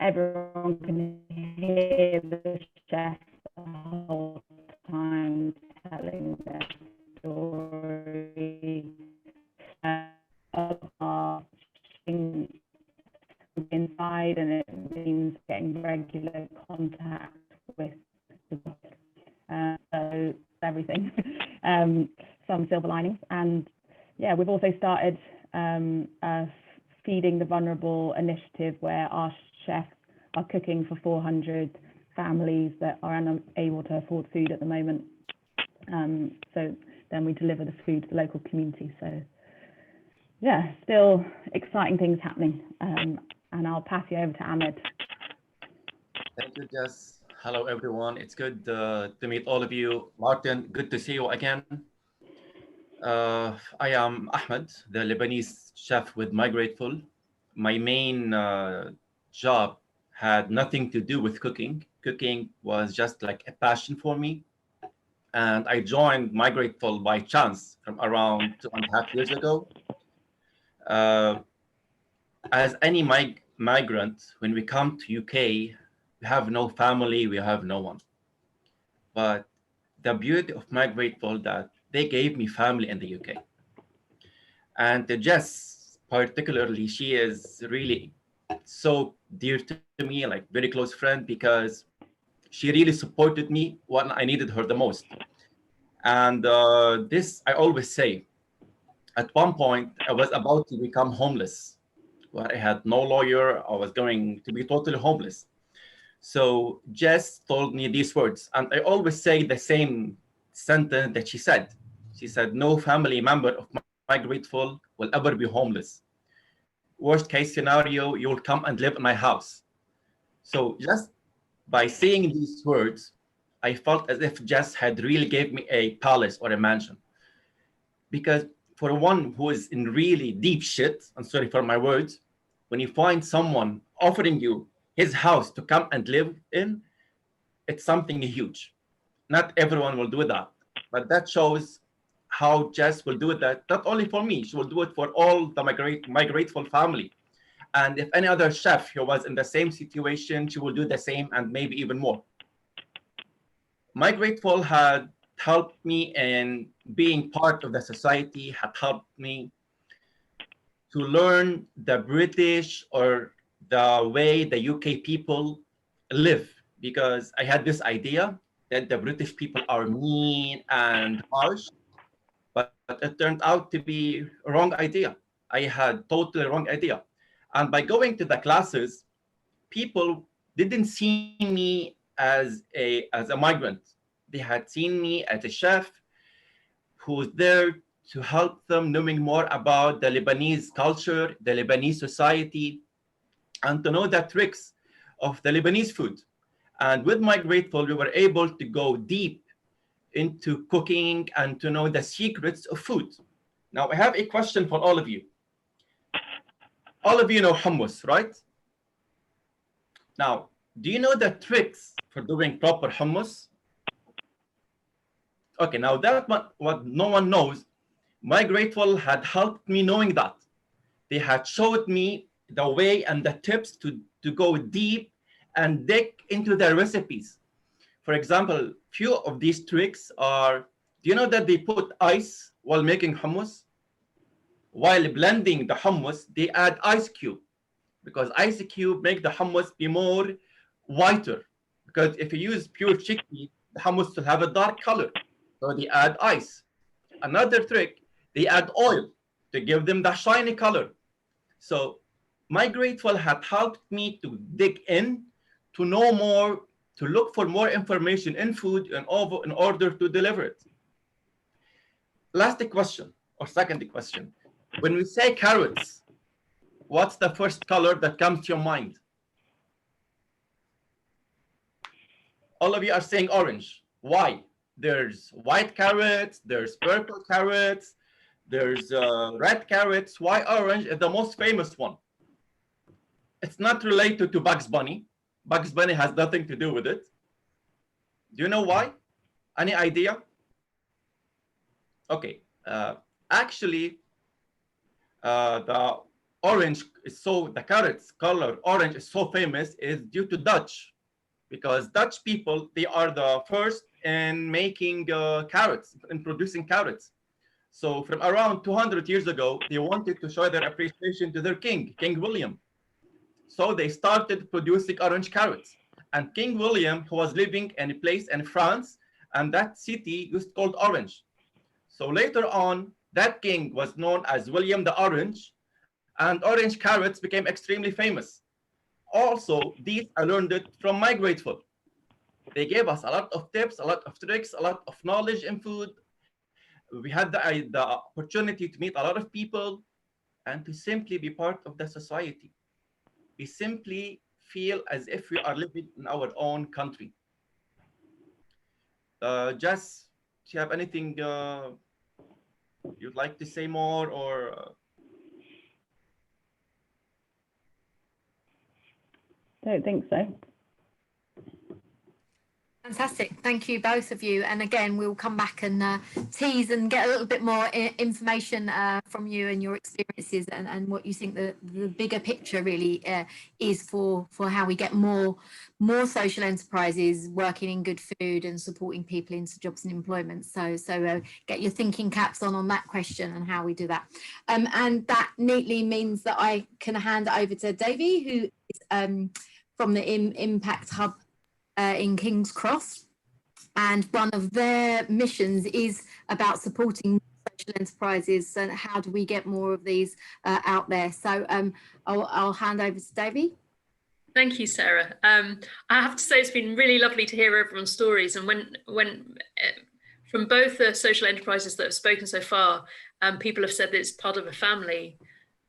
everyone can hear the chef the whole time telling their story about inside, and it means getting regular contact with the book. So everything, some silver linings. And yeah, we've also started a Feeding the Vulnerable initiative where our chefs are cooking for 400 families that are unable to afford food at the moment. So then we deliver the food to the local community. So yeah, still exciting things happening. And I'll pass you over to Ahmed. Thank you, Jess. Hello, everyone. It's good to meet all of you. Martin, good to see you again. I am Ahmed, the Lebanese chef with Migrateful. My main job had nothing to do with cooking. Cooking was just like a passion for me. And I joined Migrateful by chance from around 2.5 years ago. As any migrant, when we come to UK, we have no family, we have no one. But the beauty of Migrateful that they gave me family in the UK. And Jess, particularly, she is really so dear to me, like very close friend, because she really supported me when I needed her the most. And this, I always say, at one point, I was about to become homeless, where I had no lawyer. I was going to be totally homeless. So Jess told me these words, and I always say the same sentence that she said. She said, no family member of Migrateful will ever be homeless. Worst case scenario, you will come and live in my house. So just by saying these words, I felt as if Jess had really gave me a palace or a mansion. Because for one who is in really deep shit, I'm sorry for my words, when you find someone offering you his house to come and live in, it's something huge. Not everyone will do that, but that shows how Jess will do that, not only for me, she will do it for all the Migrateful family. And if any other chef who was in the same situation, she will do the same and maybe even more. Migrateful had helped me in being part of the society, had helped me to learn the British or the way the UK people live, because I had this idea that the British people are mean and harsh, but it turned out to be a wrong idea. I had totally wrong idea. And by going to the classes, people didn't see me as a migrant. They had seen me as a chef who's there to help them knowing more about the Lebanese culture, the Lebanese society, and to know the tricks of the Lebanese food. And with Migrateful, we were able to go deep into cooking and to know the secrets of food. Now, I have a question for all of you. All of you know hummus, right? Now, do you know the tricks for doing proper hummus? Okay, now that what no one knows, Migrateful had helped me knowing that. They had showed me the way and the tips to go deep and dig into their recipes. For example, few of these tricks are, do you know that they put ice while making hummus? While blending the hummus, they add ice cube, because ice cube make the hummus be more whiter. Because if you use pure chickpea, the hummus will have a dark color. So they add ice. Another trick, they add oil to give them the shiny color. So Migrateful had helped me to dig in, to know more, to look for more information in food in order to deliver it. Last question, or second question. When we say carrots, what's the first color that comes to your mind? All of you are saying orange. Why? There's white carrots, there's purple carrots, there's red carrots. Why orange is the most famous one? It's not related to Bugs Bunny. Bugs Bunny has nothing to do with it. Do you know why? Any idea? Okay, actually, the orange is the carrots color orange is so famous is due to Dutch, because Dutch people, they are the first in making carrots, in producing carrots. So from around 200 years ago, they wanted to show their appreciation to their king, King William. So they started producing orange carrots. And King William, who was living in a place in France, and that city used called Orange. So later on, that king was known as William the Orange, and orange carrots became extremely famous. Also, these I learned it from Migrateful. They gave us a lot of tips, a lot of tricks, a lot of knowledge in food. We had the opportunity to meet a lot of people and to simply be part of the society. We simply feel as if we are living in our own country. Jess, do you have anything you'd like to say more, or? Don't think so. Fantastic. Thank you, both of you. And again, we'll come back and tease and get a little bit more information from you and your experiences and what you think the bigger picture really is for how we get more social enterprises working in good food and supporting people into jobs and employment. So get your thinking caps on that question and how we do that. And that neatly means that I can hand it over to Davey, who is from the Impact Hub in King's Cross, and one of their missions is about supporting social enterprises and how do we get more of these out there. So I'll hand over to Davey. Thank you, Sarah. I have to say it's been really lovely to hear everyone's stories, and when from both the social enterprises that have spoken so far, people have said that it's part of a family.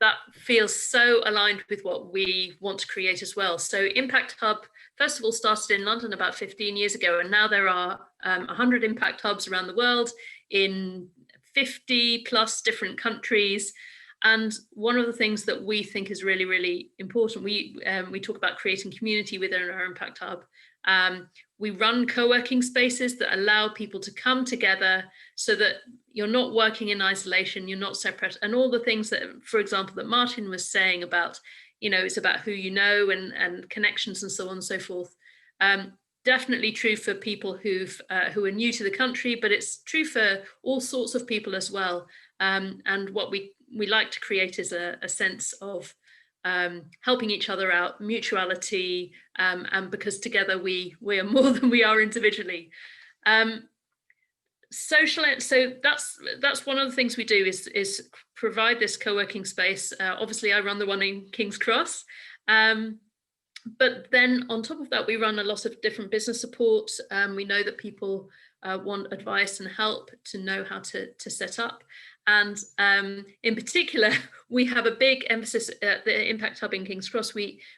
That feels so aligned with what we want to create as well. So Impact Hub, first of all, started in London about 15 years ago, and now there are 100 Impact Hubs around the world in 50 plus different countries. And one of the things that we think is really, really important, we talk about creating community within our Impact Hub. We run co-working spaces that allow people to come together so that you're not working in isolation, you're not separate, and all the things that, for example, that Martin was saying about, it's about who you know and connections and so on and so forth. Definitely true for people who are new to the country, but it's true for all sorts of people as well. And what we like to create is a sense of helping each other out, mutuality, and because together we are more than we are individually. So that's one of the things we do is provide this co-working space. Obviously, I run the one in King's Cross, but then on top of that, we run a lot of different business support. We know that people want advice and help to know how to set up. And in particular, we have a big emphasis at the Impact Hub in King's Cross.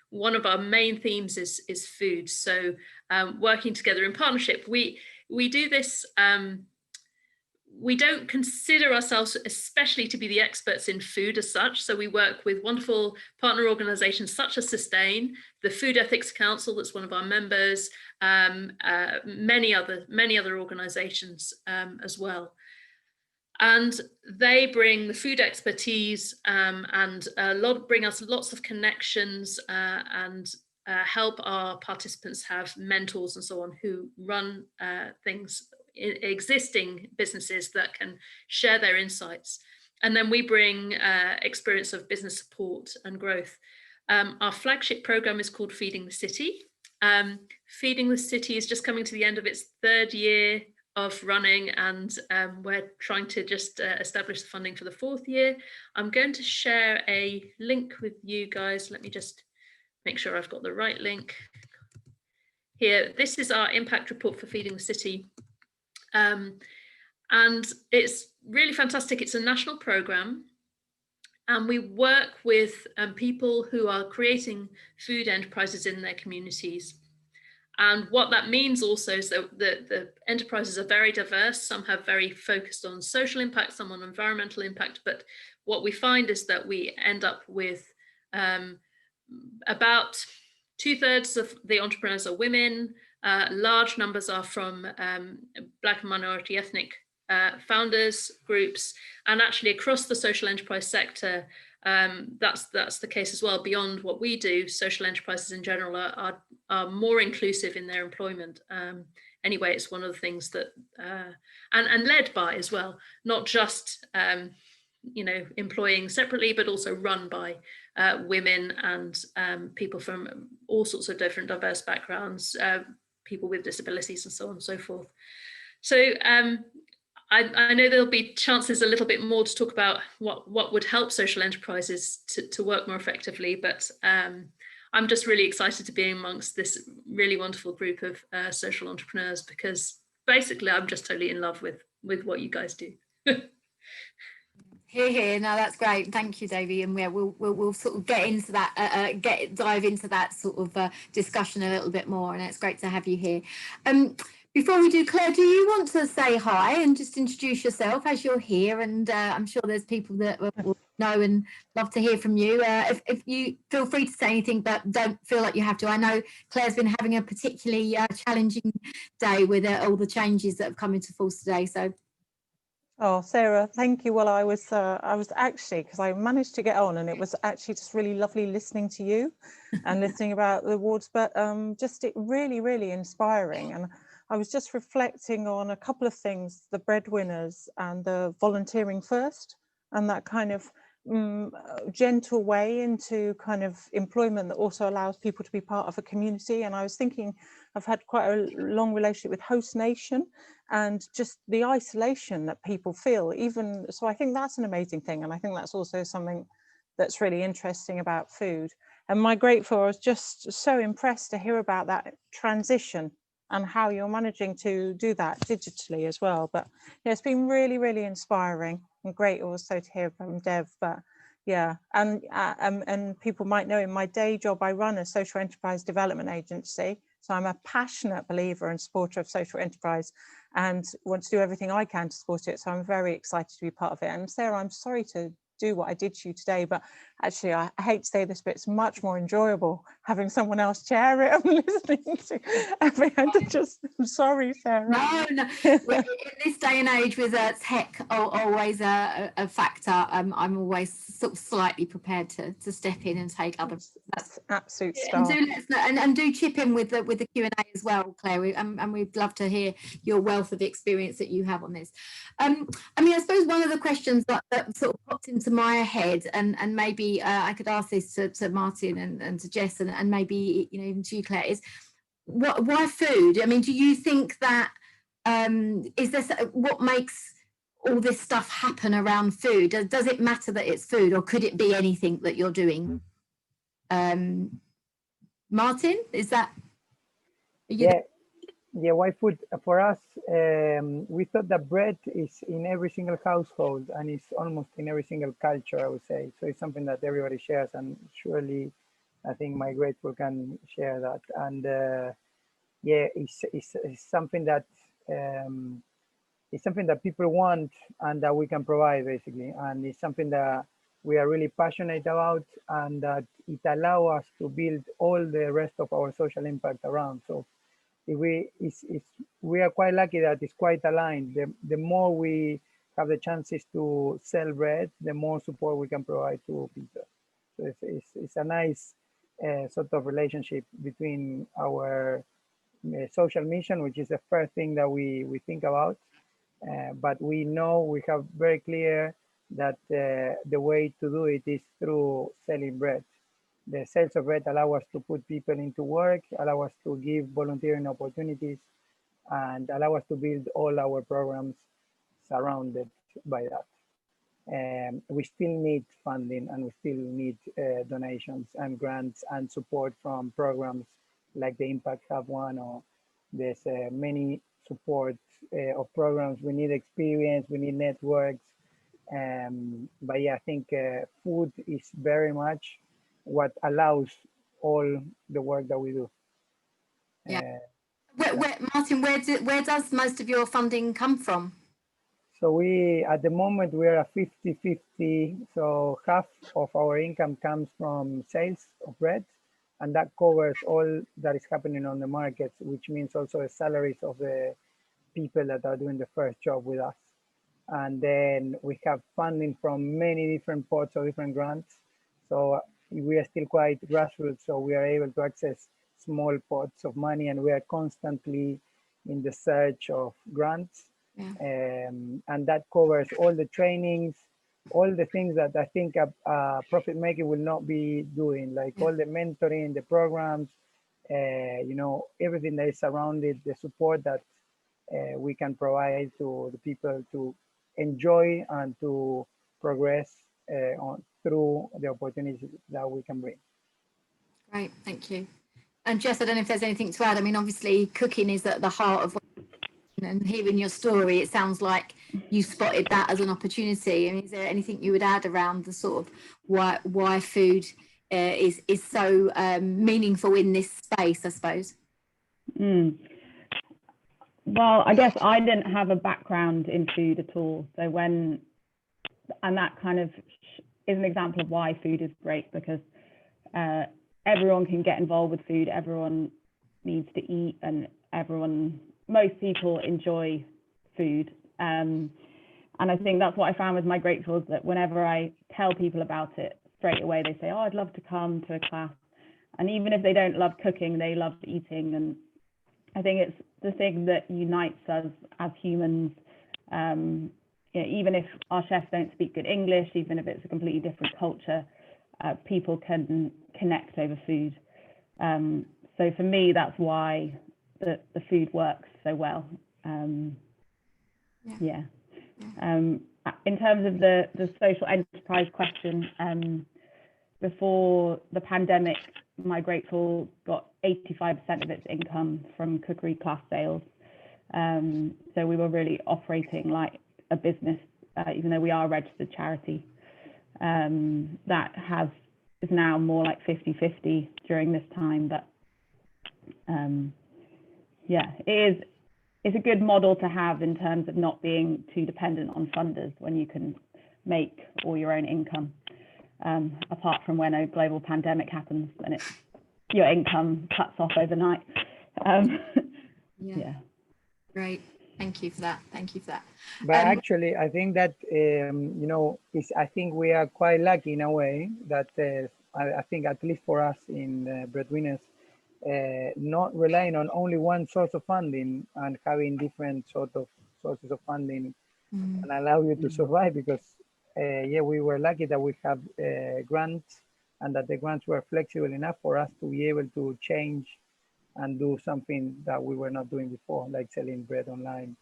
One of our main themes is food. So working together in partnership, we do this. We don't consider ourselves especially to be the experts in food as such. So we work with wonderful partner organizations such as Sustain, the Food Ethics Council, that's one of our members, many other organizations as well. And they bring the food expertise and bring us lots of connections and help our participants have mentors and so on who run existing businesses that can share their insights. And then we bring experience of business support and growth. Our flagship program is called Feeding the City. Feeding the City is just coming to the end of its 3rd year of running, and we're trying to just establish the funding for the 4th year. I'm going to share a link with you guys. Let me just make sure I've got the right link here. This is our impact report for Feeding the City. And it's really fantastic. It's a national program, and we work with people who are creating food enterprises in their communities. And what that means also is that the enterprises are very diverse. Some have very focused on social impact, some on environmental impact. But what we find is that we end up with about 2/3 of the entrepreneurs are women. Large numbers are from Black and minority ethnic founders groups, and actually across the social enterprise sector, that's the case as well. Beyond what we do, social enterprises in general are more inclusive in their employment. Anyway, it's one of the things that and led by as well, not just employing separately, but also run by women and people from all sorts of different diverse backgrounds, people with disabilities and so on and so forth. So I know there'll be chances a little bit more to talk about what would help social enterprises to work more effectively, but I'm just really excited to be amongst this really wonderful group of social entrepreneurs, because basically I'm just totally in love with what you guys do. Here. No, that's great. Thank you, Davey. And we'll sort of get into that, dive into that sort of discussion a little bit more. And it's great to have you here. Before we do, Claire, do you want to say hi and just introduce yourself as you're here? And I'm sure there's people that will know and love to hear from you. If you feel free to say anything, but don't feel like you have to. I know Claire's been having a particularly challenging day with all the changes that have come into force today. So. Oh, Sarah, thank you. Well, I was actually, because I managed to get on, and it was actually just really lovely listening to you and listening about the awards, but just it really, really inspiring. And I was just reflecting on a couple of things, the Breadwinners and the volunteering first, and that kind of gentle way into kind of employment that also allows people to be part of a community. And I was thinking, I've had quite a long relationship with Host Nation and just the isolation that people feel, even so. I think that's an amazing thing, and I think that's also something that's really interesting about food. And Migrateful, I was just so impressed to hear about that transition and how you're managing to do that digitally as well. But yeah, it's been really, really inspiring and great also to hear from Dev. But yeah, and people might know in my day job, I run a social enterprise development agency. So I'm a passionate believer and supporter of social enterprise and want to do everything I can to support it. So I'm very excited to be part of it. And Sarah, I'm sorry to do what I did to you today, but actually I hate to say this, but it's much more enjoyable having someone else chair it and listening to everything. I'm sorry, Sarah. No. In this day and age with tech always a factor, I'm always sort of slightly prepared to step in and take other. That's absolute star. And do let us know, and do chip in with the Q&A as well, Claire. And we'd love to hear your wealth of experience that you have on this. I mean, I suppose one of the questions that sort of popped into my head, and maybe I could ask this to Martin and to Jess, and maybe even to you, Claire, is why food? I mean, do you think that is this what makes all this stuff happen around food? Does it matter that it's food, or could it be anything that you're doing? Martin, is that? Yeah, why food? For us, we thought that bread is in every single household and it's almost in every single culture, I would say. So it's something that everybody shares, and surely I think Migrateful can share that. And yeah, it's something that people want and that we can provide, basically. And it's something that we are really passionate about, and that it allows us to build all the rest of our social impact around. So we are quite lucky that it's quite aligned. The more we have the chances to sell bread, the more support we can provide to people. So it's a nice sort of relationship between our social mission, which is the first thing that we think about. But we know, we have very clear that the way to do it is through selling bread. The sales of bread allow us to put people into work, allow us to give volunteering opportunities, and allow us to build all our programs surrounded by that. We still need funding, and we still need donations and grants and support from programs like the Impact Hub one, or there's many support of programs. We need experience, we need networks. But yeah, I think food is very much what allows all the work that we do. Yeah. Martin, where does most of your funding come from? So we, at the moment, we are a 50-50. So half of our income comes from sales of bread, and that covers all that is happening on the markets, which means also the salaries of the people that are doing the first job with us. And then we have funding from many different pots or different grants. So we are still quite grassroots, so we are able to access small pots of money, and we are constantly in the search of grants. Yeah. And that covers all the trainings, all the things that I think a profit maker will not be doing, like all the mentoring, the programs, everything that is surrounded, the support that we can provide to the people to enjoy and to progress through the opportunities that we can bring. Great, thank you. And Jess, I don't know if there's anything to add. I mean, obviously cooking is at the heart of, and hearing your story, it sounds like you spotted that as an opportunity. I mean, is there anything you would add around the sort of why food is so meaningful in this space, I suppose? Well, I guess I didn't have a background in food at all. So and that kind of is an example of why food is great, because everyone can get involved with food. Everyone needs to eat, and most people enjoy food. And I think that's what I found with Migrateful, is that whenever I tell people about it, straight away they say, oh, I'd love to come to a class. And even if they don't love cooking, they love eating. And I think it's the thing that unites us as humans. Even if our chefs don't speak good English, even if it's a completely different culture, people can connect over food. So for me, that's why the food works so well. In terms of the social enterprise question, before the pandemic, Migrateful got 85% of its income from cookery class sales. So we were really operating like a business, even though we are a registered charity. That is now more like 50-50 during this time. But yeah, it's a good model to have in terms of not being too dependent on funders when you can make all your own income. Apart from when a global pandemic happens and your income cuts off overnight. Yeah. Great. Thank you for that. Thank you for that. But actually, I think that, I think we are quite lucky in a way that I think at least for us in Breadwinners, not relying on only one source of funding and having different sort of sources of funding and allow you to survive because we were lucky that we have grants and that the grants were flexible enough for us to be able to change and do something that we were not doing before, like selling bread online.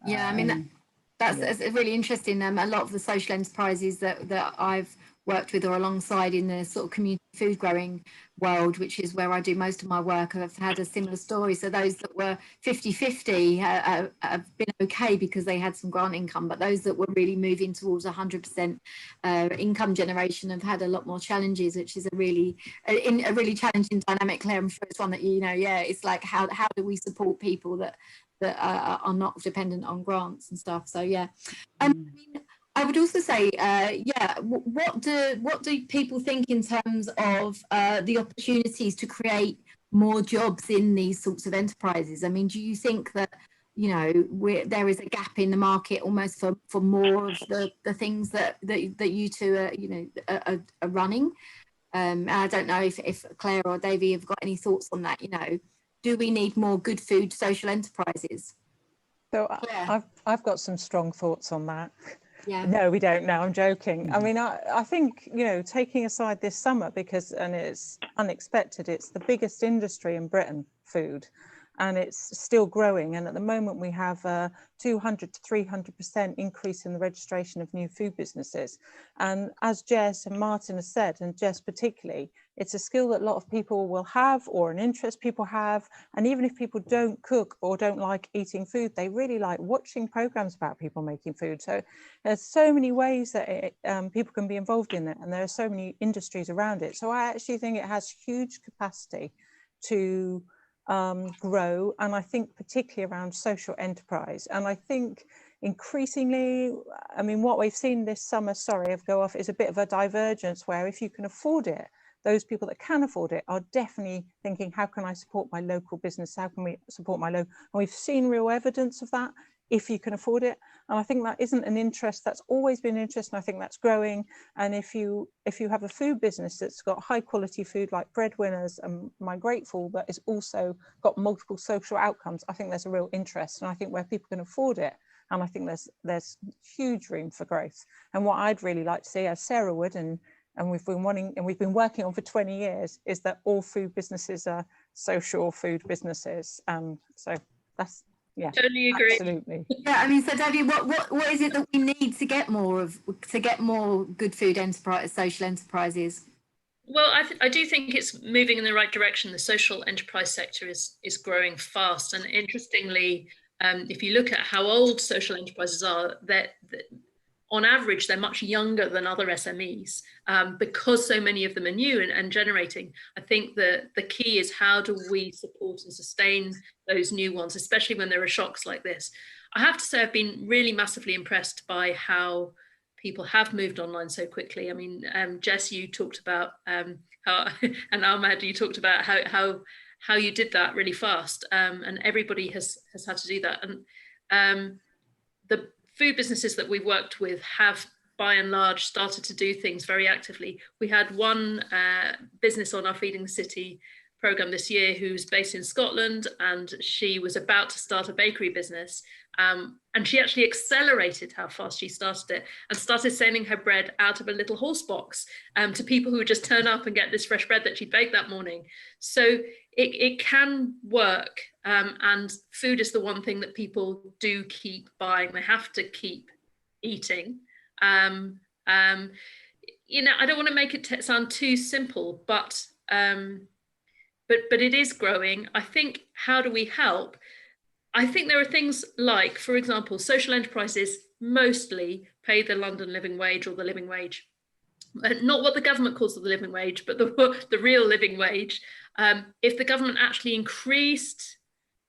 Yeah, I mean, that's really interesting. A lot of the social enterprises that I've worked with or alongside in the sort of community food growing world, which is where I do most of my work, have had a similar story. So those that were 50-50 have been okay because they had some grant income, but those that were really moving towards 100% income generation have had a lot more challenges, which is a really challenging dynamic. Claire, I'm sure it's one that it's like how do we support people that are not dependent on grants and stuff. So yeah, I mean, I would also say, what do people think in terms of the opportunities to create more jobs in these sorts of enterprises? I mean, do you think that there is a gap in the market almost for more of the things that you two are running? And I don't know if Claire or Davey have got any thoughts on that. Do we need more good food social enterprises? So Yeah. I've got some strong thoughts on that. Yeah. No, we don't. No, I'm joking. I mean, I think, taking aside this summer and it's unexpected, it's the biggest industry in Britain, food, and it's still growing. And at the moment we have a 200 to 300% increase in the registration of new food businesses. And as Jess and Martin have said, and Jess particularly, it's a skill that a lot of people will have or an interest people have. And even if people don't cook or don't like eating food, they really like watching programs about people making food. So there's so many ways that people can be involved in it. And there are so many industries around it. So I actually think it has huge capacity to grow, and I think particularly around social enterprise. And I think increasingly, I mean, what we've seen this summer, is a bit of a divergence where if you can afford it, those people that can afford it are definitely thinking, how can I support my local business? How can we support my local? And we've seen real evidence of that if you can afford it. And I think that isn't an interest, that's always been an interest, and I think that's growing. And if you have a food business that's got high quality food like Breadwinners and Migrateful, that is also got multiple social outcomes, I think there's a real interest. And I think where people can afford it, and I think there's huge room for growth. And what I'd really like to see, as Sarah would, and we've been working on for 20 years, is that all food businesses are social food businesses. So that's, yeah, totally agree. Absolutely. Yeah, I mean, so Debbie, what is it that we need to get more good food enterprise, social enterprises? Well, I do think it's moving in the right direction. The social enterprise sector is growing fast, and interestingly, if you look at how old social enterprises are, that on average they're much younger than other SMEs, because so many of them are new and generating. I think that the key is, how do we support and sustain those new ones, especially when there are shocks like this. I have to say I've been really massively impressed by how people have moved online so quickly. I mean, Jess, you talked about how, and Ahmad, you talked about how you did that really fast, and everybody has had to do that. And the food businesses that we've worked with have, by and large, started to do things very actively. We had one business on our Feeding the City programme this year who's based in Scotland, and she was about to start a bakery business, and she actually accelerated how fast she started it and started sending her bread out of a little horse box to people who would just turn up and get this fresh bread that she'd baked that morning. So it can work, and food is the one thing that people do keep buying. They have to keep eating. you know, I don't want to make it sound too simple, but it is growing. I think, how do we help? I think there are things like, for example, social enterprises mostly pay the London living wage or the living wage. Not what the government calls the living wage, but the real living wage. If the government actually increased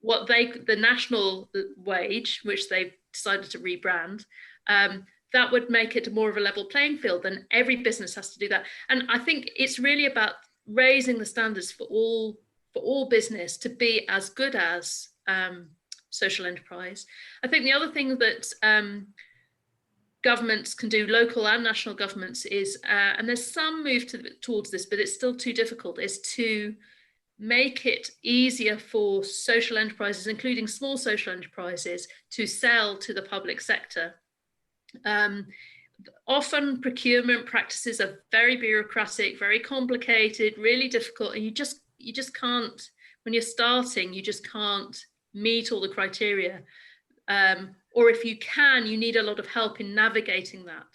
what the national wage, which they've decided to rebrand, that would make it more of a level playing field. And every business has to do that. And I think it's really about raising the standards for all business to be as good as social enterprise. I think the other thing that governments can do, local and national governments, is, and there's some move towards this, but it's still too difficult, is to make it easier for social enterprises, including small social enterprises, to sell to the public sector. Often procurement practices are very bureaucratic, very complicated, really difficult, and you just can't, when you're starting, you just can't meet all the criteria. Or if you can, you need a lot of help in navigating that.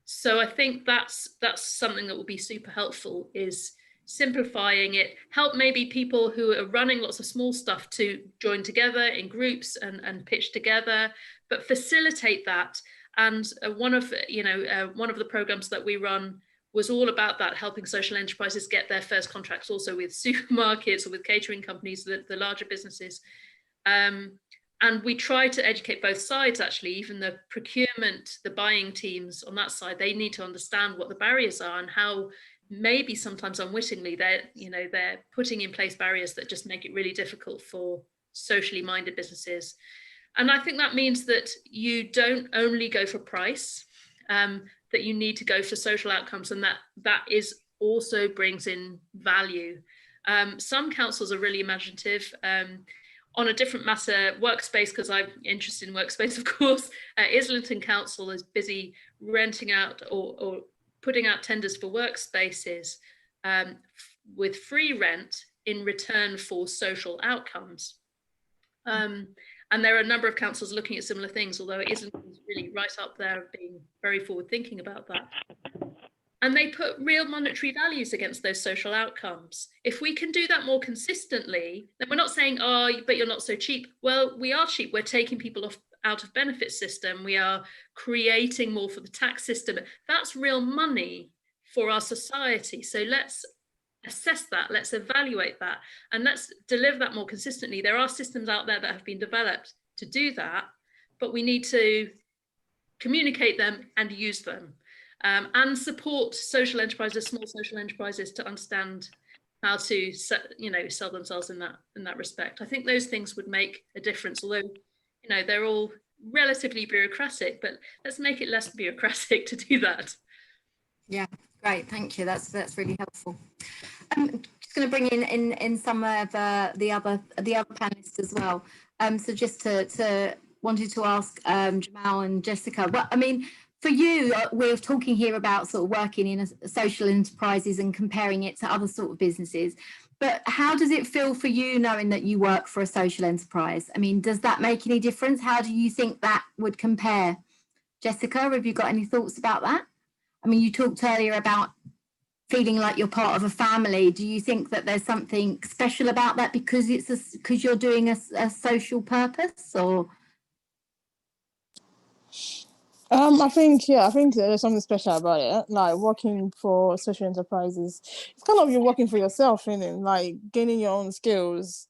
So I think that's something that will be super helpful, is simplifying it, help maybe people who are running lots of small stuff to join together in groups and pitch together, but facilitate that. And one of the programs that we run was all about that, helping social enterprises get their first contracts also with supermarkets or with catering companies, the larger businesses. And we try to educate both sides, actually. Even the procurement, the buying teams on that side, they need to understand what the barriers are and how maybe sometimes unwittingly they're putting in place barriers that just make it really difficult for socially minded businesses. And I think that means that you don't only go for price, that you need to go for social outcomes, and that is also brings in value. Some councils are really imaginative. On a different matter, Workspace, because I'm interested in Workspace, of course, Islington Council is busy renting out or putting out tenders for workspaces with free rent in return for social outcomes. And there are a number of councils looking at similar things, although it isn't really right up there, being very forward thinking about that. And they put real monetary values against those social outcomes. If we can do that more consistently, then we're not saying, oh, but you're not so cheap. Well, we are cheap. We're taking people out of benefit system. We are creating more for the tax system. That's real money for our society. So let's assess that, let's evaluate that, and let's deliver that more consistently. There are systems out there that have been developed to do that, but we need to communicate them and use them. And support social enterprises, small social enterprises, to understand how to sell themselves in that respect. I think those things would make a difference, although they're all relatively bureaucratic, but let's make it less bureaucratic to do that. Yeah, great, thank you. That's really helpful. I'm just going to bring in some of the other panelists as well. So just to wanted to ask Jamal and Jessica, well, I mean, for you, we're talking here about sort of working in social enterprises and comparing it to other sort of businesses. But how does it feel for you knowing that you work for a social enterprise? I mean, does that make any difference? How do you think that would compare? Jessica, have you got any thoughts about that? I mean, you talked earlier about feeling like you're part of a family. Do you think that there's something special about that because you're doing a social purpose, or? I think there's something special about it. Like working for social enterprises, it's kind of you're working for yourself, innit? Like gaining your own skills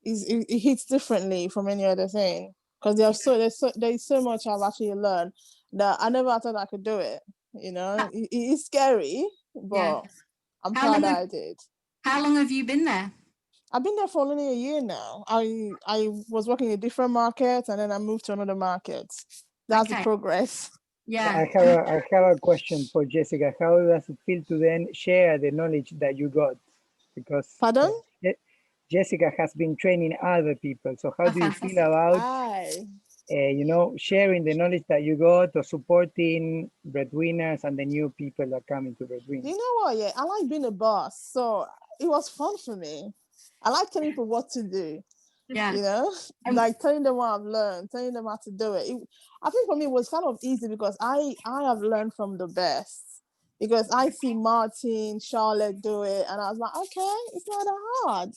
it hits differently from any other thing, because there's so much I've actually learned that I never thought I could do it. It is scary, but yeah. I'm proud that I did. How long have you been there? I've been there for only a year now. I was working in different markets, and then I moved to another market. That's the progress. Yeah. I have a question for Jessica. How does it feel to then share the knowledge that you got? Because pardon? Jessica has been training other people. So how do you feel about sharing the knowledge that you got, or supporting Breadwinners and the new people that come into Breadwinners? You know what? Yeah, I like being a boss, so it was fun for me. I like telling people what to do. Yeah. Like telling them what I've learned, telling them how to do it. I think for me it was kind of easy because I have learned from the best. because I see Martin, Charlotte do it, and I was like, okay, it's not that hard.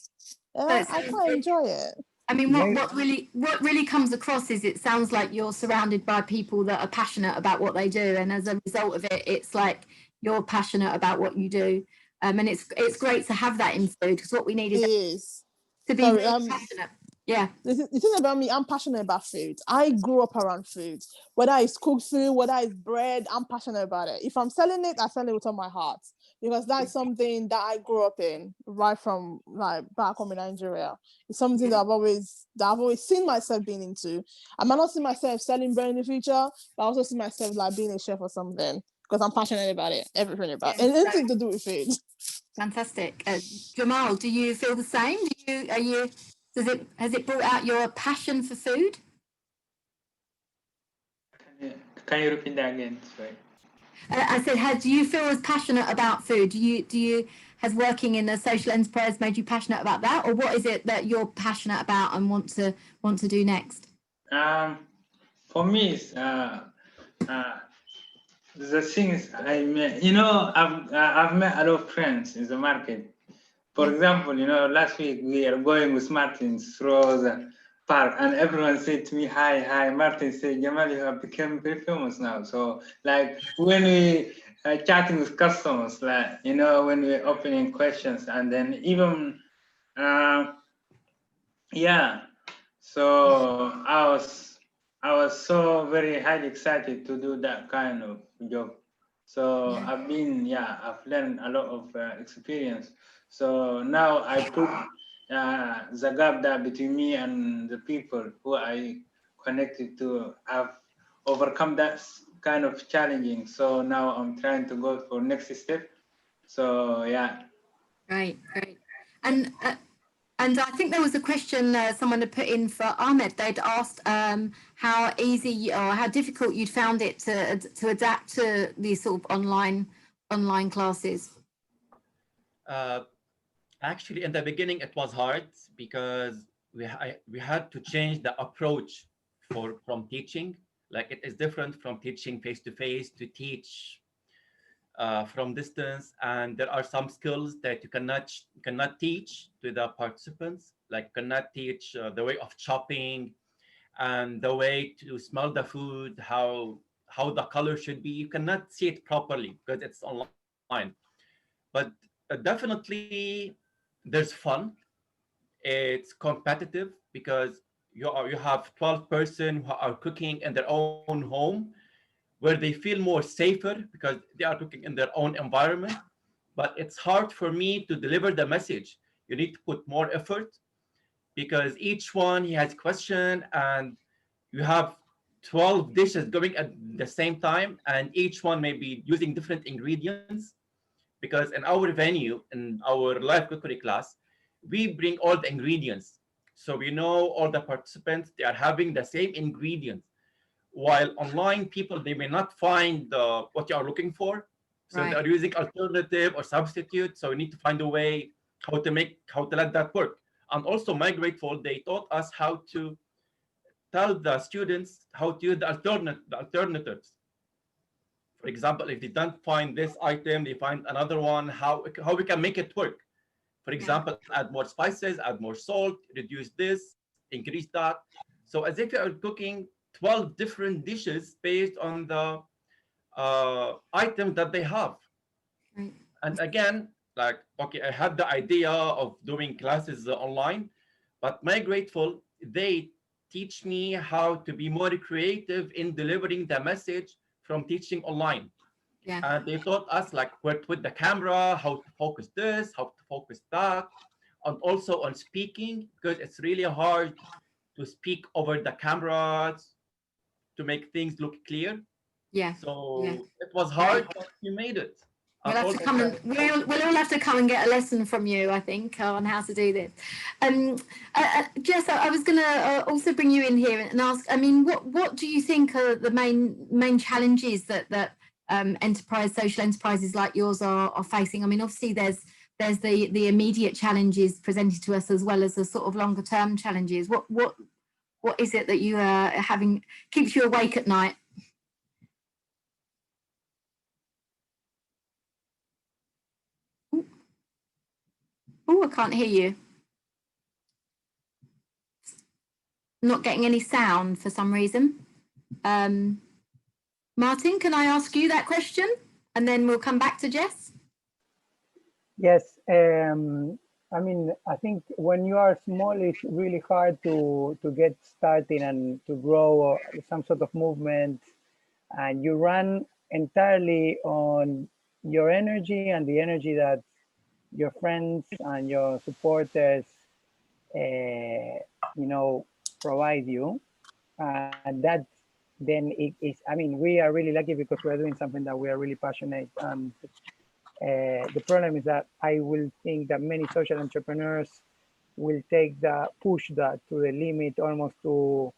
Yeah, I quite enjoy it. I mean, what really comes across is it sounds like you're surrounded by people that are passionate about what they do, and as a result of it, it's like you're passionate about what you do. And it's great to have that in food, because what we need is to be really passionate. Yeah. The thing about me, I'm passionate about food. I grew up around food. Whether it's cooked food, whether it's bread, I'm passionate about it. If I'm selling it, I sell it with all my heart, because that's something that I grew up in right from like back home in Nigeria. It's something that I've always seen myself being into. I might not see myself selling bread in the future, but I also see myself like being a chef or something, because I'm passionate about it, everything about it, and anything to do with food. Fantastic. Jamal, do you feel the same? Has it brought out your passion for food? Can you repeat that again? Sorry. I said, do you feel as passionate about food? Has working in a social enterprise made you passionate about that, or what is it that you're passionate about and want to do next? For me, it's, the things I met. You know, I've met a lot of friends in the market. For example, you know, last week we are going with Martin through the park, and everyone said to me, hi. Martin said, Jamal, you have become very famous now. So like when we chatting with customers, like, you know, when we're opening questions, and then even, so I was so very highly excited to do that kind of job. So I've learned a lot of experience. So now I put the gap there between me and the people who I connected to. I've overcome that kind of challenging. So now I'm trying to go for next step. So yeah. Great. And I think there was a question someone had put in for Ahmed. They'd asked how easy or how difficult you'd found it to adapt to these sort of online classes. Actually, in the beginning, it was hard because we had to change the approach from teaching. Like, it is different from teaching face-to-face to teach from distance, and there are some skills that you cannot teach to the participants. Like, cannot teach the way of chopping and the way to smell the food, how the color should be. You cannot see it properly because it's online. But definitely there's fun. It's competitive because you have 12 person who are cooking in their own home, where they feel more safer because they are cooking in their own environment. But it's hard for me to deliver the message. You need to put more effort because each one he has a question, and you have 12 dishes going at the same time, and each one may be using different ingredients. Because in our venue, in our live cookery class, we bring all the ingredients. So we know all the participants, they are having the same ingredients. While online people, they may not find what you are looking for. So they are using alternative or substitute. So we need to find a way how to let that work. And also Migrateful, they taught us how to tell the students how to use the alternatives. For example, if they don't find this item, they find another one, how we can make it work. For example, add more spices, add more salt, reduce this, increase that. So as if you are cooking 12 different dishes based on the items that they have. And again, like, okay, I had the idea of doing classes online, but Migrateful, they teach me how to be more creative in delivering the message from teaching online. And they taught us like where to put the camera, how to focus this, how to focus that, and also on speaking, because it's really hard to speak over the cameras to make things look clear. So it was hard, but we made it. We'll have to come and we'll all have to come and get a lesson from you, I think, on how to do this. Jess, I was going to also bring you in here and ask. I mean, what do you think are the main challenges that social enterprises like yours are facing? I mean, obviously there's the immediate challenges presented to us, as well as the sort of longer term challenges. What is it that you are having keeps you awake at night? Oh, I can't hear you. Not getting any sound for some reason. Martin, can I ask you that question? And then we'll come back to Jess. Yes, I mean, I think when you are small, it's really hard to get started and to grow some sort of movement, and you run entirely on your energy and the energy that your friends and your supporters, you know, provide you, and that then it is. I mean, we are really lucky because we're doing something that we are really passionate. And the problem is that I will think that many social entrepreneurs will take that, push that to the limit, almost to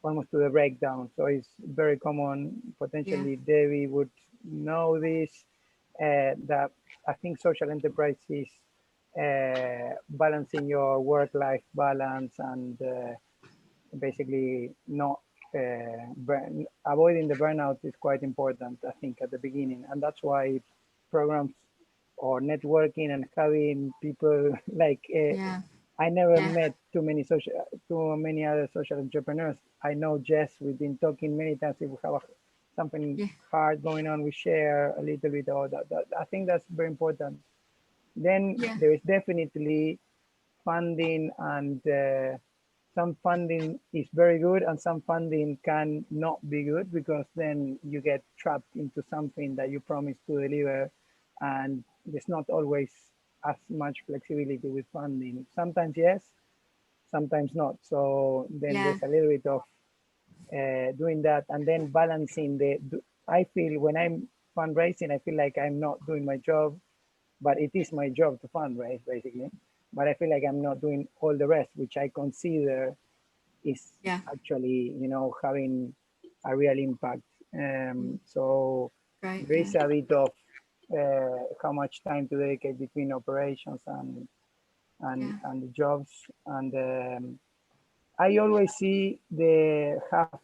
the breakdown. So it's very common. Potentially, Debbie would know this. That I think social enterprise is balancing your work-life balance and basically not avoiding the burnout is quite important, I think, at the beginning. And that's why programs or networking and having people like I never met too many other social entrepreneurs. I know Jess, we've been talking many times. If we have something hard going on, we share a little bit about that. I think that's very important. Then there is definitely funding, and some funding is very good and some funding can not be good, because then you get trapped into something that you promised to deliver, and there's not always as much flexibility with funding. Sometimes yes, sometimes not. So then there's a little bit of doing that, and then balancing I feel when I'm fundraising, I feel like I'm not doing my job, but it is my job to fundraise basically. But I feel like I'm not doing all the rest, which I consider is actually, you know, having a real impact. So there is a bit of how much time to dedicate between operations and the jobs. And I always see the half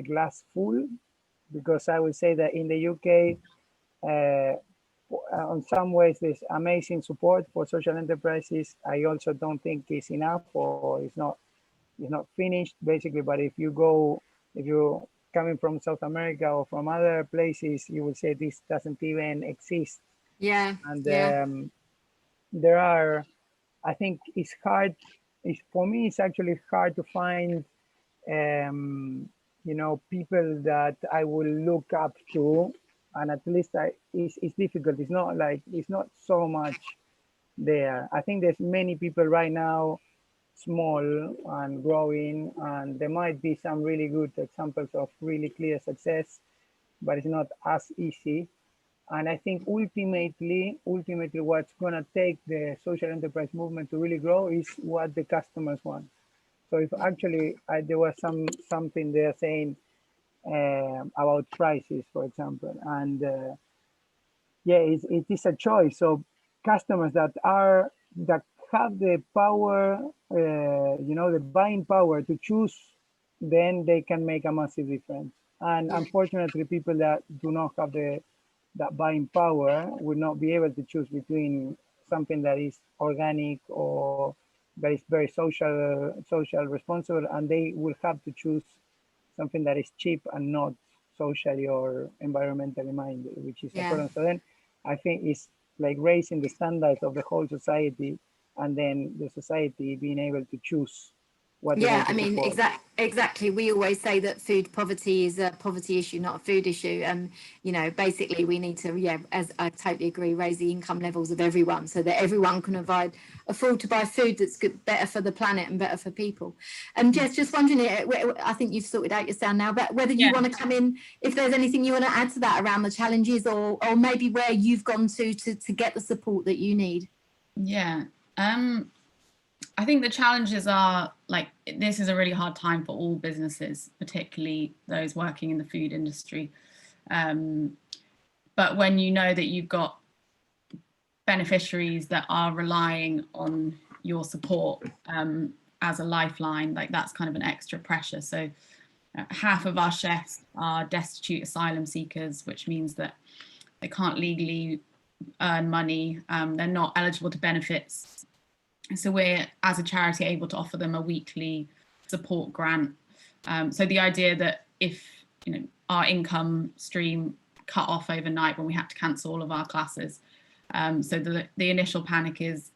glass full, because I would say that in the UK, in some ways, there's amazing support for social enterprises. I also don't think it's enough, or it's not finished basically. But if you're coming from South America or from other places, you will say this doesn't even exist. And there are, I think it's hard. For me, it's actually hard to find, you know, people that I will look up to. And at least it's difficult. It's not so much there. I think there's many people right now, small and growing, and there might be some really good examples of really clear success, but it's not as easy. And I think ultimately what's gonna take the social enterprise movement to really grow is what the customers want. So if actually there was something there saying, about prices, for example, and it is a choice. So customers that have the power, you know, the buying power to choose, then they can make a massive difference. And unfortunately, people that do not have that buying power will not be able to choose between something that is organic or that is very social responsible, and they will have to choose something that is cheap and not socially or environmentally minded, which is a problem. So then I think it's like raising the standards of the whole society, and then the society being able to choose what they want to support. Exactly. We always say that food poverty is a poverty issue, not a food issue. And, you know, basically we need to, as I totally agree, raise the income levels of everyone so that everyone can afford to buy food that's good, better for the planet and better for people. And Jess, just wondering, I think you've sorted out your sound now, but whether you want to come in, if there's anything you want to add to that around the challenges, or maybe where you've gone to get the support that you need. I think the challenges are, like, this is a really hard time for all businesses, particularly those working in the food industry. But when you know that you've got beneficiaries that are relying on your support as a lifeline, like, that's kind of an extra pressure. So half of our chefs are destitute asylum seekers, which means that they can't legally earn money. They're not eligible to benefits. So we're, as a charity, able to offer them a weekly support grant. So the idea that if our income stream cut off overnight when we had to cancel all of our classes, so the initial panic is,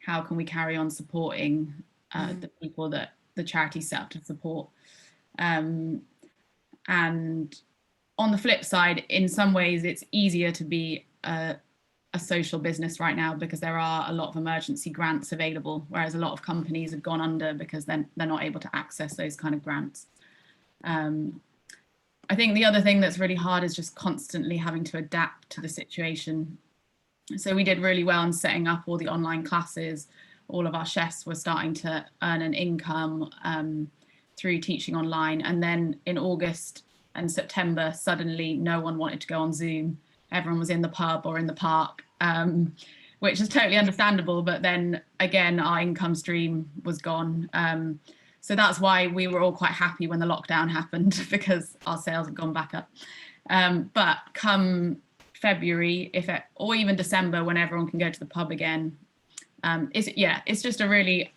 how can we carry on supporting the people that the charity set up to support? And on the flip side, in some ways, it's easier to be a social business right now because there are a lot of emergency grants available, whereas a lot of companies have gone under because they're not able to access those kind of grants. I think the other thing that's really hard is just constantly having to adapt to the situation. So we did really well in setting up all the online classes. All of our chefs were starting to earn an income through teaching online. And then in August and September, suddenly no one wanted to go on Zoom. Everyone was in the pub or in the park, which is totally understandable. But then again, our income stream was gone. So that's why we were all quite happy when the lockdown happened, because our sales have gone back up. But come February, or even December, when everyone can go to the pub again, it's just a really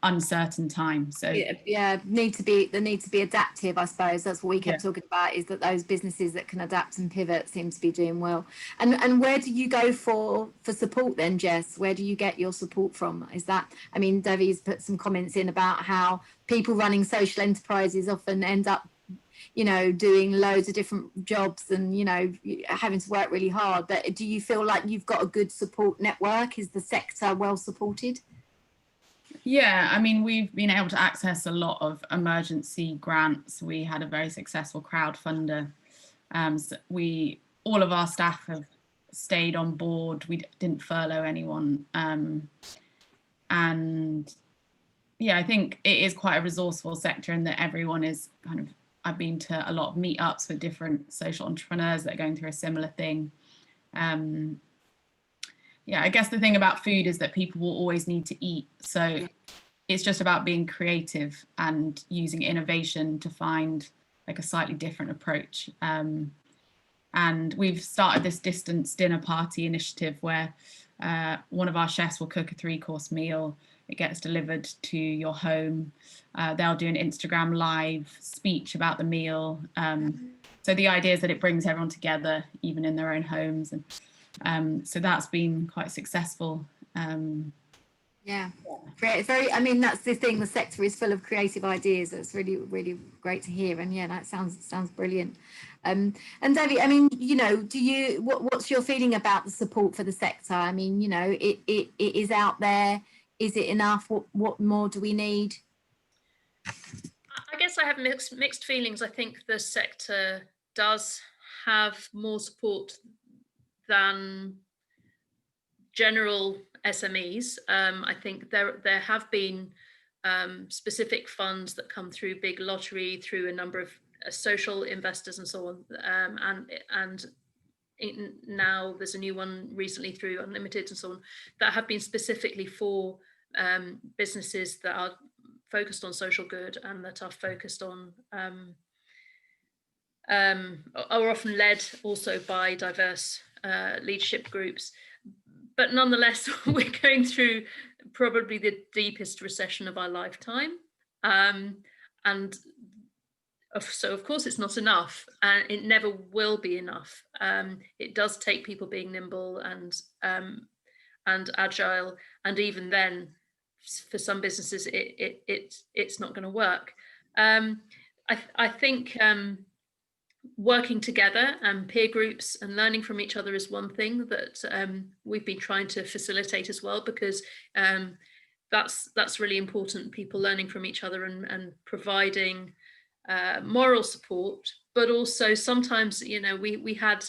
uncertain time. So they need to be adaptive, I suppose. That's what we kept talking about, is that those businesses that can adapt and pivot seem to be doing well. And where do you go for support then, Jess? Where do you get your support from? Is that, I mean, Debbie's put some comments in about how people running social enterprises often end up doing loads of different jobs and having to work really hard. But do you feel like you've got a good support network? Is the sector well supported? Yeah, I mean, we've been able to access a lot of emergency grants. We had a very successful crowdfunder. So all of our staff have stayed on board. We didn't furlough anyone. And yeah, I think it is quite a resourceful sector in that everyone is I've been to a lot of meetups with different social entrepreneurs that are going through a similar thing. Yeah, I guess the thing about food is that people will always need to eat. So it's just about being creative and using innovation to find like a slightly different approach. And we've started this distance dinner party initiative where one of our chefs will cook a 3-course meal. It gets delivered to your home. They'll do an Instagram live speech about the meal. So the idea is that it brings everyone together, even in their own homes. And so that's been quite successful. Yeah, very. I mean, that's the thing. The sector is full of creative ideas. It's really, really great to hear. And yeah, that sounds brilliant. And Debbie, I mean, what's your feeling about the support for the sector? I mean, it is out there. Is it enough? What more do we need? I guess I have mixed feelings. I think the sector does have more support than general SMEs. I think there have been specific funds that come through big lottery, through a number of social investors and so on, and now there's a new one recently through Unlimited and so on, that have been specifically for businesses that are focused on social good and that are focused on are often led also by diverse leadership groups. But nonetheless, we're going through probably the deepest recession of our lifetime. And so, of course, it's not enough, and it never will be enough. It does take people being nimble and agile, and even then, for some businesses, it's not going to work. I think working together and peer groups and learning from each other is one thing that we've been trying to facilitate as well, because that's really important. People learning from each other and providing moral support, but also sometimes, we had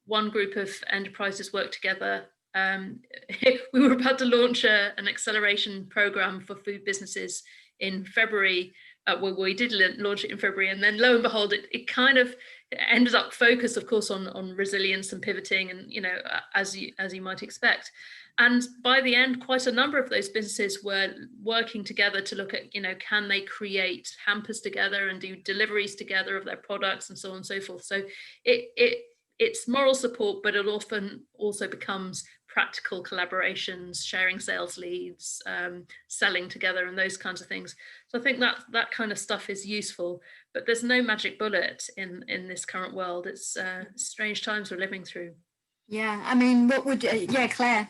one group of enterprises work together. We were about to launch an acceleration program for food businesses in February. We did launch it in February, and then lo and behold, it kind of ended up focused, of course, on resilience and pivoting, and as you might expect. And by the end, quite a number of those businesses were working together to look at, can they create hampers together and do deliveries together of their products and so on and so forth. So it's moral support, but it often also becomes practical collaborations, sharing sales leads, selling together, and those kinds of things. So I think that kind of stuff is useful, but there's no magic bullet in this current world. It's strange times we're living through. Yeah, I mean, what would Claire?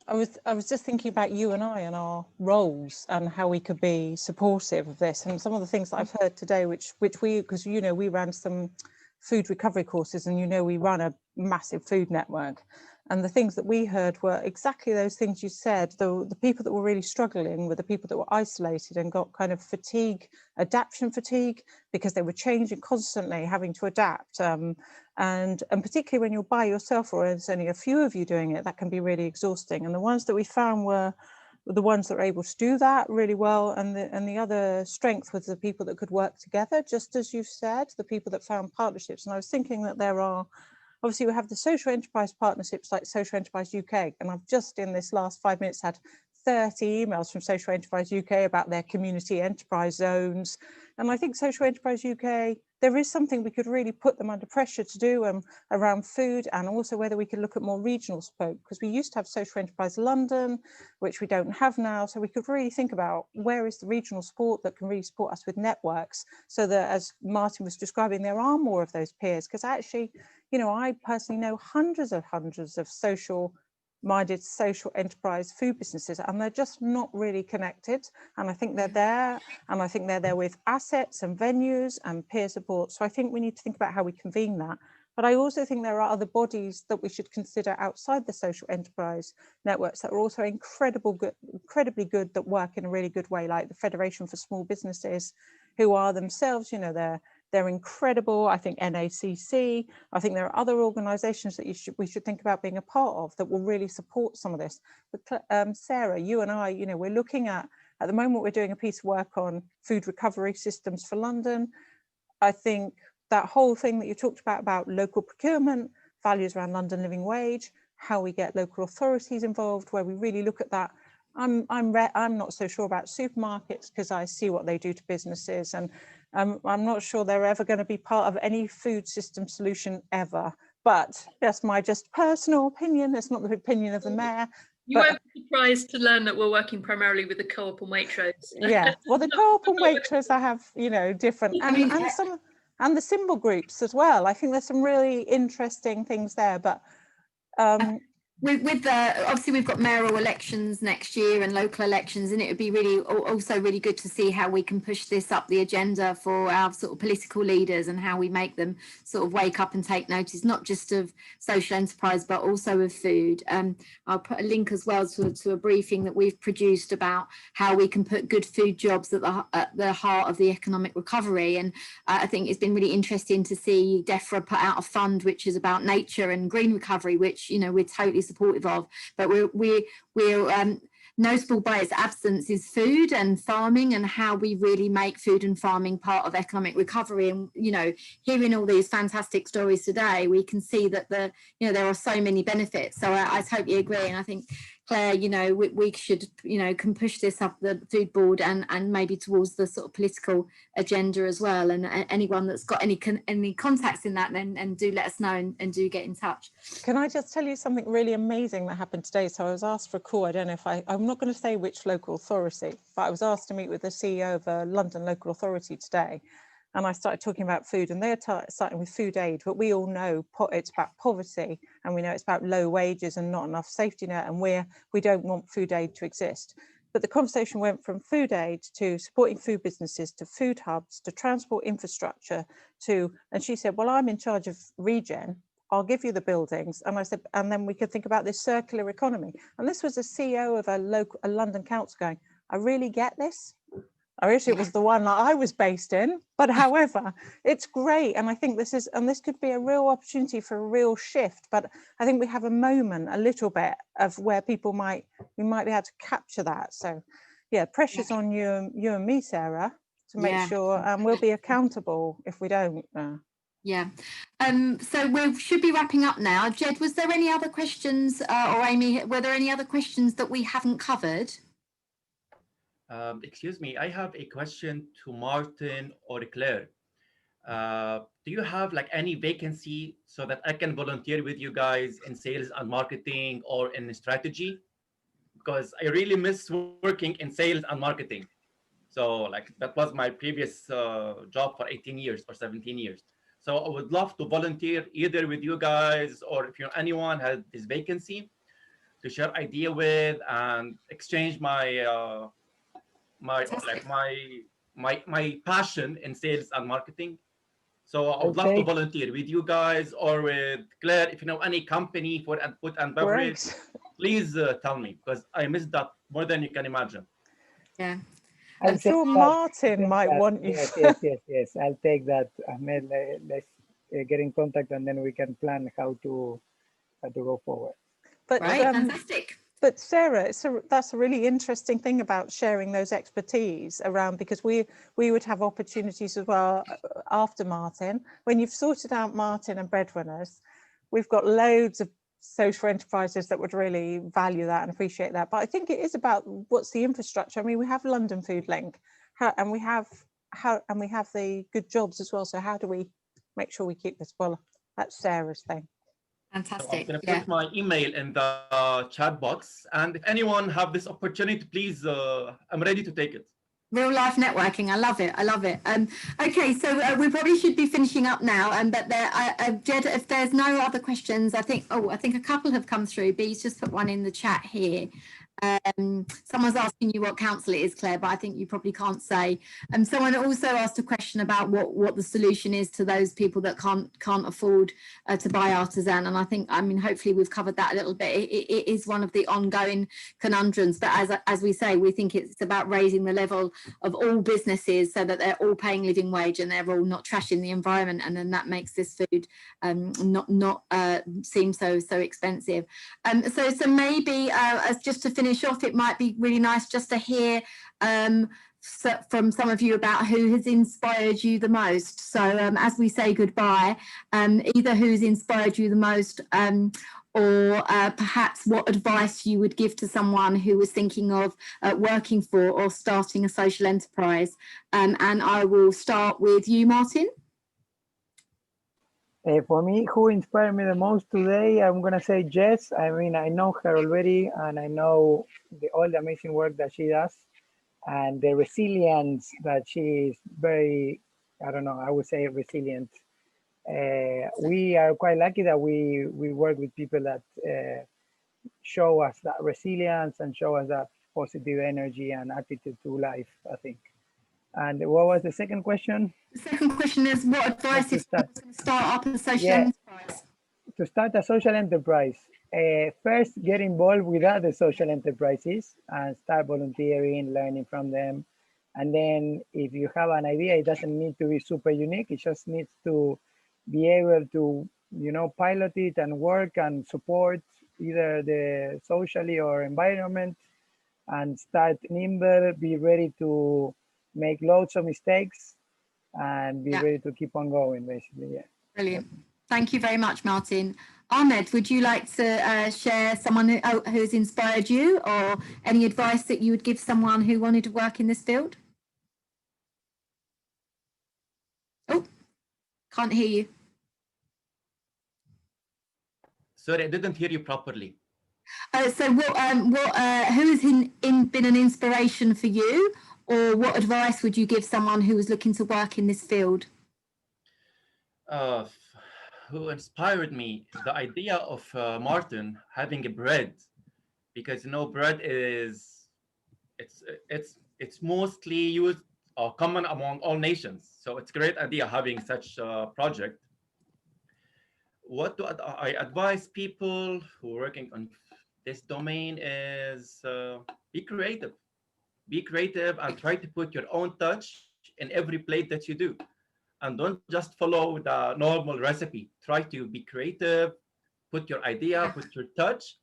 I was just thinking about you and I and our roles and how we could be supportive of this, and some of the things that I've heard today, which we, because we ran some food recovery courses, and we run a massive food network, and the things that we heard were exactly those things you said. The people that were really struggling were the people that were isolated and got kind of adaptation fatigue, because they were changing constantly, having to adapt, and particularly when you're by yourself or there's only a few of you doing it, that can be really exhausting. And the ones that we found were the ones that were able to do that really well, and the other strength was the people that could work together, just as you've said, the people that found partnerships. And I was thinking that there are, obviously we have the social enterprise partnerships like Social Enterprise UK, and I've just in this last 5 minutes had 30 emails from Social Enterprise UK about their community enterprise zones. And I think Social Enterprise UK, there is something we could really put them under pressure to do around food, and also whether we could look at more regional support, because we used to have Social Enterprise London, which we don't have now. So we could really think about where is the regional support that can really support us with networks, so that, as Martin was describing, there are more of those peers. Because actually, I personally know hundreds of social-minded social enterprise food businesses, and they're just not really connected. And I think they're there, and I think they're there with assets and venues and peer support. So I think we need to think about how we convene that. But I also think there are other bodies that we should consider outside the social enterprise networks that are also incredibly good, that work in a really good way, like the Federation for Small Businesses, who are themselves, they're incredible. I think NACC, I think there are other organisations that we should think about being a part of that will really support some of this. But Sarah, you and I, we're looking at the moment, we're doing a piece of work on food recovery systems for London. I think that whole thing that you talked about local procurement, values around London living wage, how we get local authorities involved, where we really look at that. I'm not so sure about supermarkets, because I see what they do to businesses, and I'm not sure they're ever going to be part of any food system solution ever. But that's my just personal opinion. It's not the opinion of the mayor. You won't be surprised to learn that we're working primarily with the Co-op and Waitrose. Yeah, well, the Co-op and Waitrose, I have, different, and the symbol groups as well. I think there's some really interesting things there, but with obviously we've got mayoral elections next year and local elections, and it would be also really good to see how we can push this up the agenda for our sort of political leaders, and how we make them sort of wake up and take notice, not just of social enterprise but also of food. I'll put a link as well to a briefing that we've produced about how we can put good food jobs at the heart of the economic recovery. And I think it's been really interesting to see DEFRA put out a fund which is about nature and green recovery, which we're totally supportive of, but we're notable by its absence is food and farming, and how we really make food and farming part of economic recovery. And hearing all these fantastic stories today, we can see that there are so many benefits. So I totally agree, and I think, Claire, we should can push this up the food board and maybe towards the sort of political agenda as well. And anyone that's got any contacts in that, then do let us know, and do get in touch. Can I just tell you something really amazing that happened today? So I was asked for a call. I don't know if I'm not going to say which local authority, but I was asked to meet with the CEO of a London local authority today. And I started talking about food, and they're starting with food aid, but we all know it's about poverty, and we know it's about low wages and not enough safety net, and we don't want food aid to exist. But the conversation went from food aid to supporting food businesses, to food hubs, to transport infrastructure, and she said, well, I'm in charge of regen, I'll give you the buildings. And I said, and then we could think about this circular economy. And this was a CEO of a London council going, I really get this. I wish it was the one that I was based in, but however, it's great. And I think this could be a real opportunity for a real shift. But I think we have a moment, a little bit, of where we might be able to capture that. So yeah, pressure's on you and me, Sarah, to make sure, and we'll be accountable if we don't. Yeah. So we should be wrapping up now. Jed, was there any other questions, or Amy, were there any other questions that we haven't covered? Excuse me, I have a question to Martin or Claire. do you have like any vacancy so that I can volunteer with you guys in sales and marketing or in strategy? Because I really miss working in sales and marketing. So like that was my previous job for 18 years or 17 years. So I would love to volunteer either with you guys, or if anyone has this vacancy, to share idea with and exchange my my passion in sales and marketing. So I would love to volunteer with you guys or with Claire. If you know any company for food and beverage, please tell me, because I miss that more than you can imagine. Yeah. I'm sure Martin might want you. Yes. I'll take that, Ahmed. Let's get in contact, and then we can plan how to go forward. But, right, fantastic. But Sarah, that's a really interesting thing about sharing those expertise around, because we would have opportunities as well after Martin. When you've sorted out Martin and Breadwinners, we've got loads of social enterprises that would really value that and appreciate that. But I think it is about what's the infrastructure. I mean, we have London Food Link, and we have the good jobs as well. So how do we make sure we keep this well? That's Sarah's thing. Fantastic. So I'm going to put my email in the chat box, and if anyone have this opportunity, please, I'm ready to take it. Real life networking. I love it. I love it. Okay, so we probably should be finishing up now. But Jed, if there's no other questions, I think a couple have come through. Bee's just put one in the chat here. Someone's asking you what council it is, Claire, but I think you probably can't say. Someone also asked a question about what the solution is to those people that can't afford to buy artisan, and I mean hopefully we've covered that a little bit. It is one of the ongoing conundrums, but as we say, we think it's about raising the level of all businesses so that they're all paying living wage and they're all not trashing the environment, and then that makes this food not seem so expensive. So maybe as just to finish off, it might be really nice just to hear from some of you about who has inspired you the most. So as we say goodbye, either who's inspired you the most, or perhaps what advice you would give to someone who was thinking of working for or starting a social enterprise. And I will start with you, Martin. For me, who inspired me the most today, I'm going to say Jess. I mean, I know her already, and I know all the amazing work that she does, and the resilience that she is very, I don't know, I would say resilient. We are quite lucky that we work with people that show us that resilience and show us that positive energy and attitude to life, I think. And what was the second question? The second question is, what advice if someone's going to start up a social enterprise? To start a social enterprise, first get involved with other social enterprises and start volunteering, learning from them. And then if you have an idea, it doesn't need to be super unique. It just needs to be able to, pilot it and work and support either the socially or environment, and start nimble, be ready to make loads of mistakes, and be ready to keep on going, basically. Brilliant. Thank you very much, Martin. Ahmed, would you like to share someone who's inspired you, or any advice that you would give someone who wanted to work in this field? Oh, can't hear you. Sorry, I didn't hear you properly. So who has been an inspiration for you, or what advice would you give someone who was looking to work in this field? Who inspired me? The idea of Martin having a bread, because bread is it's mostly used or common among all nations. So it's a great idea having such a project. What do I advise people who are working on this domain is be creative. Be creative and try to put your own touch in every plate that you do. And don't just follow the normal recipe. Try to be creative, put your idea, put your touch,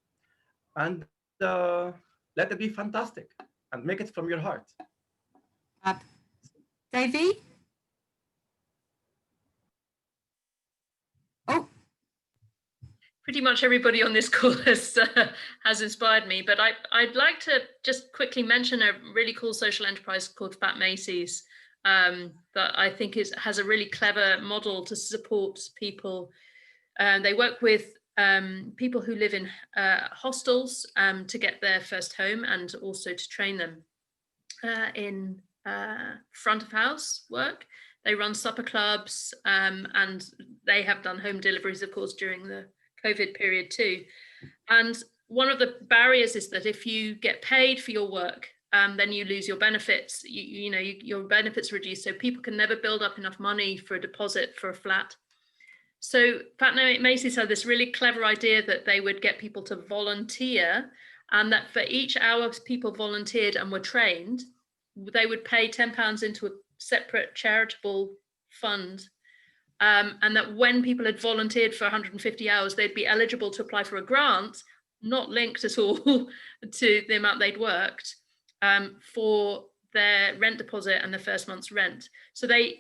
and let it be fantastic and make it from your heart. Davey? Oh. Pretty much everybody on this call has inspired me, but I'd like to just quickly mention a really cool social enterprise called Fat Macy's, that I think has a really clever model to support people. They work with people who live in hostels to get their first home, and also to train them in front of house work. They run supper clubs, and they have done home deliveries, of course, during the COVID period too. And one of the barriers is that if you get paid for your work, then you lose your benefits. Your benefits reduce, so people can never build up enough money for a deposit for a flat. So Pat Macy's had this really clever idea that they would get people to volunteer, and that for each hour people volunteered and were trained, they would pay £10 into a separate charitable fund, and that when people had volunteered for 150 hours, they'd be eligible to apply for a grant, not linked at all to the amount they'd worked, for their rent deposit and the first month's rent. So they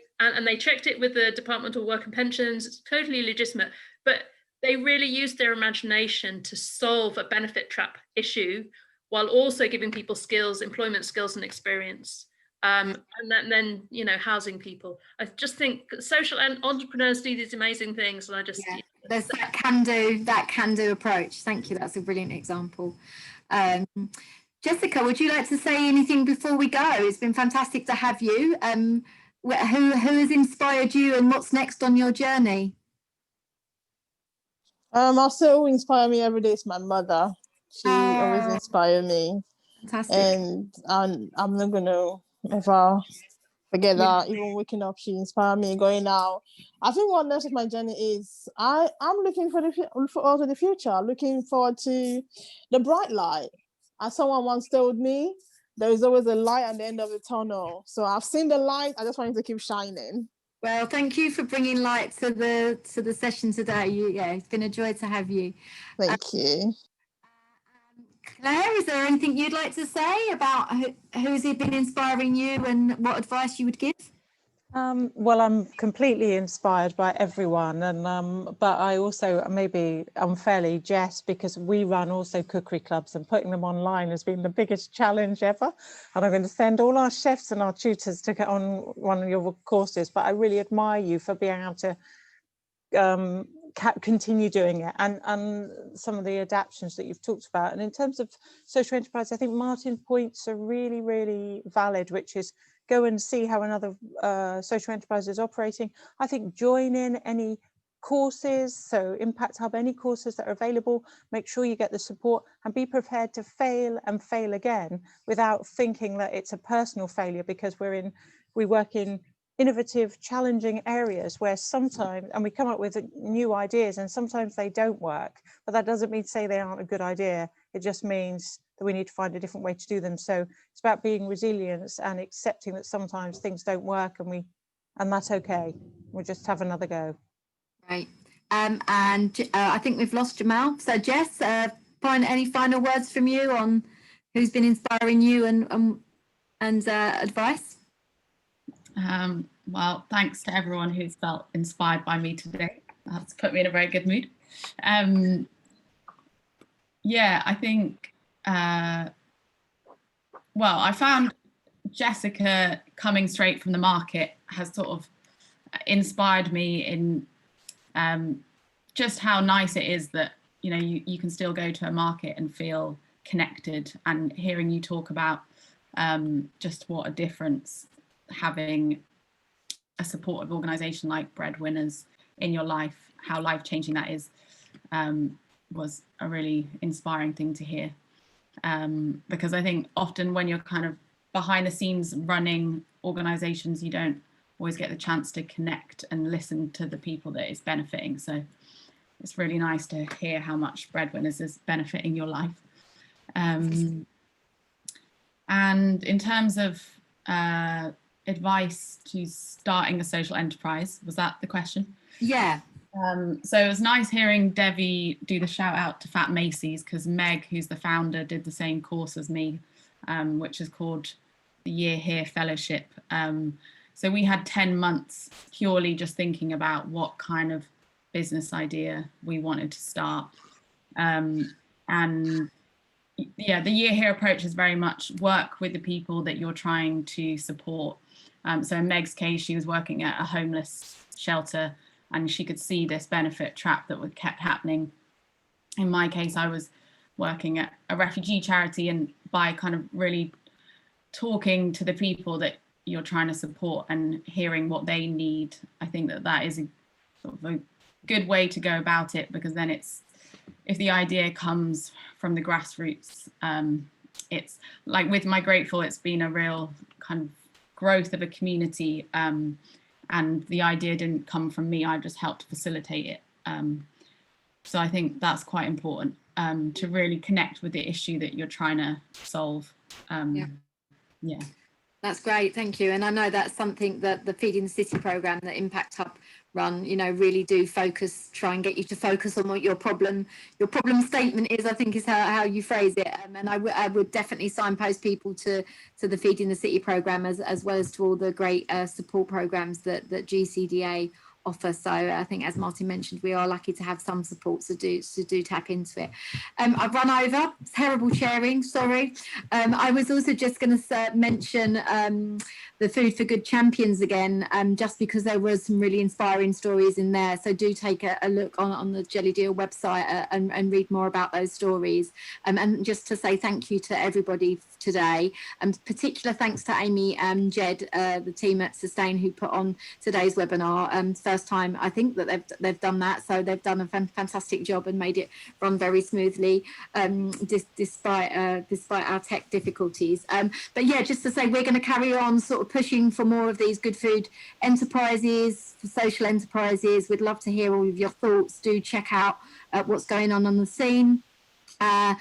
checked it with the Department of Work and Pensions. It's totally legitimate, but they really used their imagination to solve a benefit trap issue, while also giving people skills, employment skills and experience. And then housing people. I just think social entrepreneurs do these amazing things, and I just there's that can do approach. Thank you, that's a brilliant example. Jessica, would you like to say anything before we go? It's been fantastic to have you. Who has inspired you, and what's next on your journey? Also, who inspire me every day is my mother. She always inspires me. Fantastic. And I'm not gonna ever forget that. Even waking up, she inspired me. Going out, I think what next of my journey is, I'm looking forward to the future. Looking forward to the bright light. As someone once told me, there is always a light at the end of the tunnel. So I've seen the light. I just want it to keep shining. Well, thank you for bringing light to the session today. It's been a joy to have you. Thank you. Claire, is there anything you'd like to say about who's been inspiring you and what advice you would give? Well, I'm completely inspired by everyone, and but I also maybe unfairly jest, because we run also cookery clubs, and putting them online has been the biggest challenge ever. And I'm going to send all our chefs and our tutors to get on one of your courses. But I really admire you for being able to continue doing it, and some of the adaptations that you've talked about. And in terms of social enterprise, I think Martin's points are really, really valid, which is go and see how another social enterprise is operating. I think join in any courses, so Impact Hub, any courses that are available, make sure you get the support, and be prepared to fail and fail again without thinking that it's a personal failure, because we work in innovative, challenging areas where sometimes, and we come up with new ideas, and sometimes they don't work, but that doesn't mean to say they aren't a good idea. It just means that we need to find a different way to do them. So it's about being resilient and accepting that sometimes things don't work, and that's okay. We'll just have another go. Right. And I think we've lost Jamal. So Jess, any final words from you on who's been inspiring you and advice? Well, thanks to everyone who's felt inspired by me today. That's put me in a very good mood. I think, well, I found Jessica coming straight from the market has sort of inspired me in just how nice it is that, you can still go to a market and feel connected, and hearing you talk about just what a difference having a supportive organisation like Breadwinners in your life, how life-changing that is, was a really inspiring thing to hear. Because I think often when you're kind of behind the scenes running organisations, you don't always get the chance to connect and listen to the people that it's benefiting. So it's really nice to hear how much Breadwinners is benefiting your life. And in terms of advice to starting a social enterprise, was that the question? Yeah. So it was nice hearing Devi do the shout out to Fat Macy's, because Meg, who's the founder, did the same course as me, which is called the Year Here Fellowship. So we had 10 months purely just thinking about what kind of business idea we wanted to start. And yeah, the Year Here approach is very much work with the people that you're trying to support So in Meg's case, she was working at a homeless shelter and she could see this benefit trap that would kept happening. In my case, I was working at a refugee charity, and by kind of really talking to the people that you're trying to support and hearing what they need, I think that that is a sort of a good way to go about it, because then it's, if the idea comes from the grassroots, it's like with Migrateful, it's been a real kind of growth of a community, and the idea didn't come from me, I just helped facilitate it. So I think that's quite important, to really connect with the issue that you're trying to solve. Yeah. That's great, thank you. And I know that's something that the Feeding the City programme that Impact Hub run, you know, really do focus, try and get you to focus on what your problem statement is, I think is how you phrase it. And I would definitely signpost people to the Feeding the City programme, as well as to all the great support programmes that GCDA offer. So I think, as Martin mentioned, we are lucky to have some support, so do tap into it. I've run over, terrible sharing, sorry. I was also just going to mention the Food for Good champions again, just because there was some really inspiring stories in there. So do take a look on the Jelly Deal website and read more about those stories. And just to say thank you to everybody today, and particular thanks to Amy and Jed, the team at Sustain, who put on today's webinar. First time I think that they've done that, so they've done a fantastic job and made it run very smoothly, despite our tech difficulties. But yeah, just to say, we're going to carry on sort of pushing for more of these good food enterprises, for social enterprises. We'd love to hear all of your thoughts. Do check out what's going on the scene. Yeah,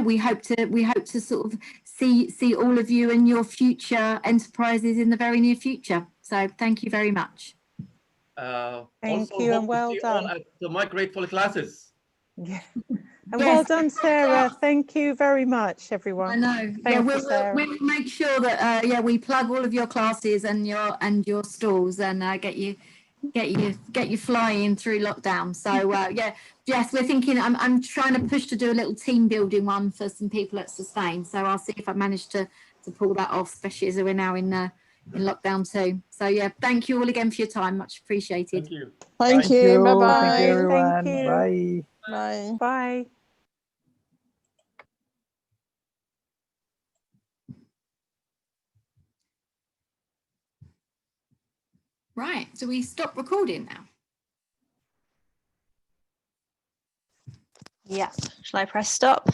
we hope to sort of see all of you and your future enterprises in the very near future. So thank you very much. Thank Also you, hope and to well see you all done. at the Migrateful classes. Yeah. And Yes. well done, Sarah. Thank you very much, everyone. I know. Thank Yeah, you, Sarah. we'll make sure that we plug all of your classes and your stalls, and get you flying through lockdown. So yeah, yes, we're thinking. I'm trying to push to do a little team building one for some people at Sustain. So I'll see if I manage to pull that off, especially as we're now in lockdown too. So yeah, thank you all again for your time. Much appreciated. Thank you. Thank you. Bye bye. Thank you, everyone. Thank you. Bye. Bye. Bye. Right, do we stop recording now? Yeah. Shall I press stop?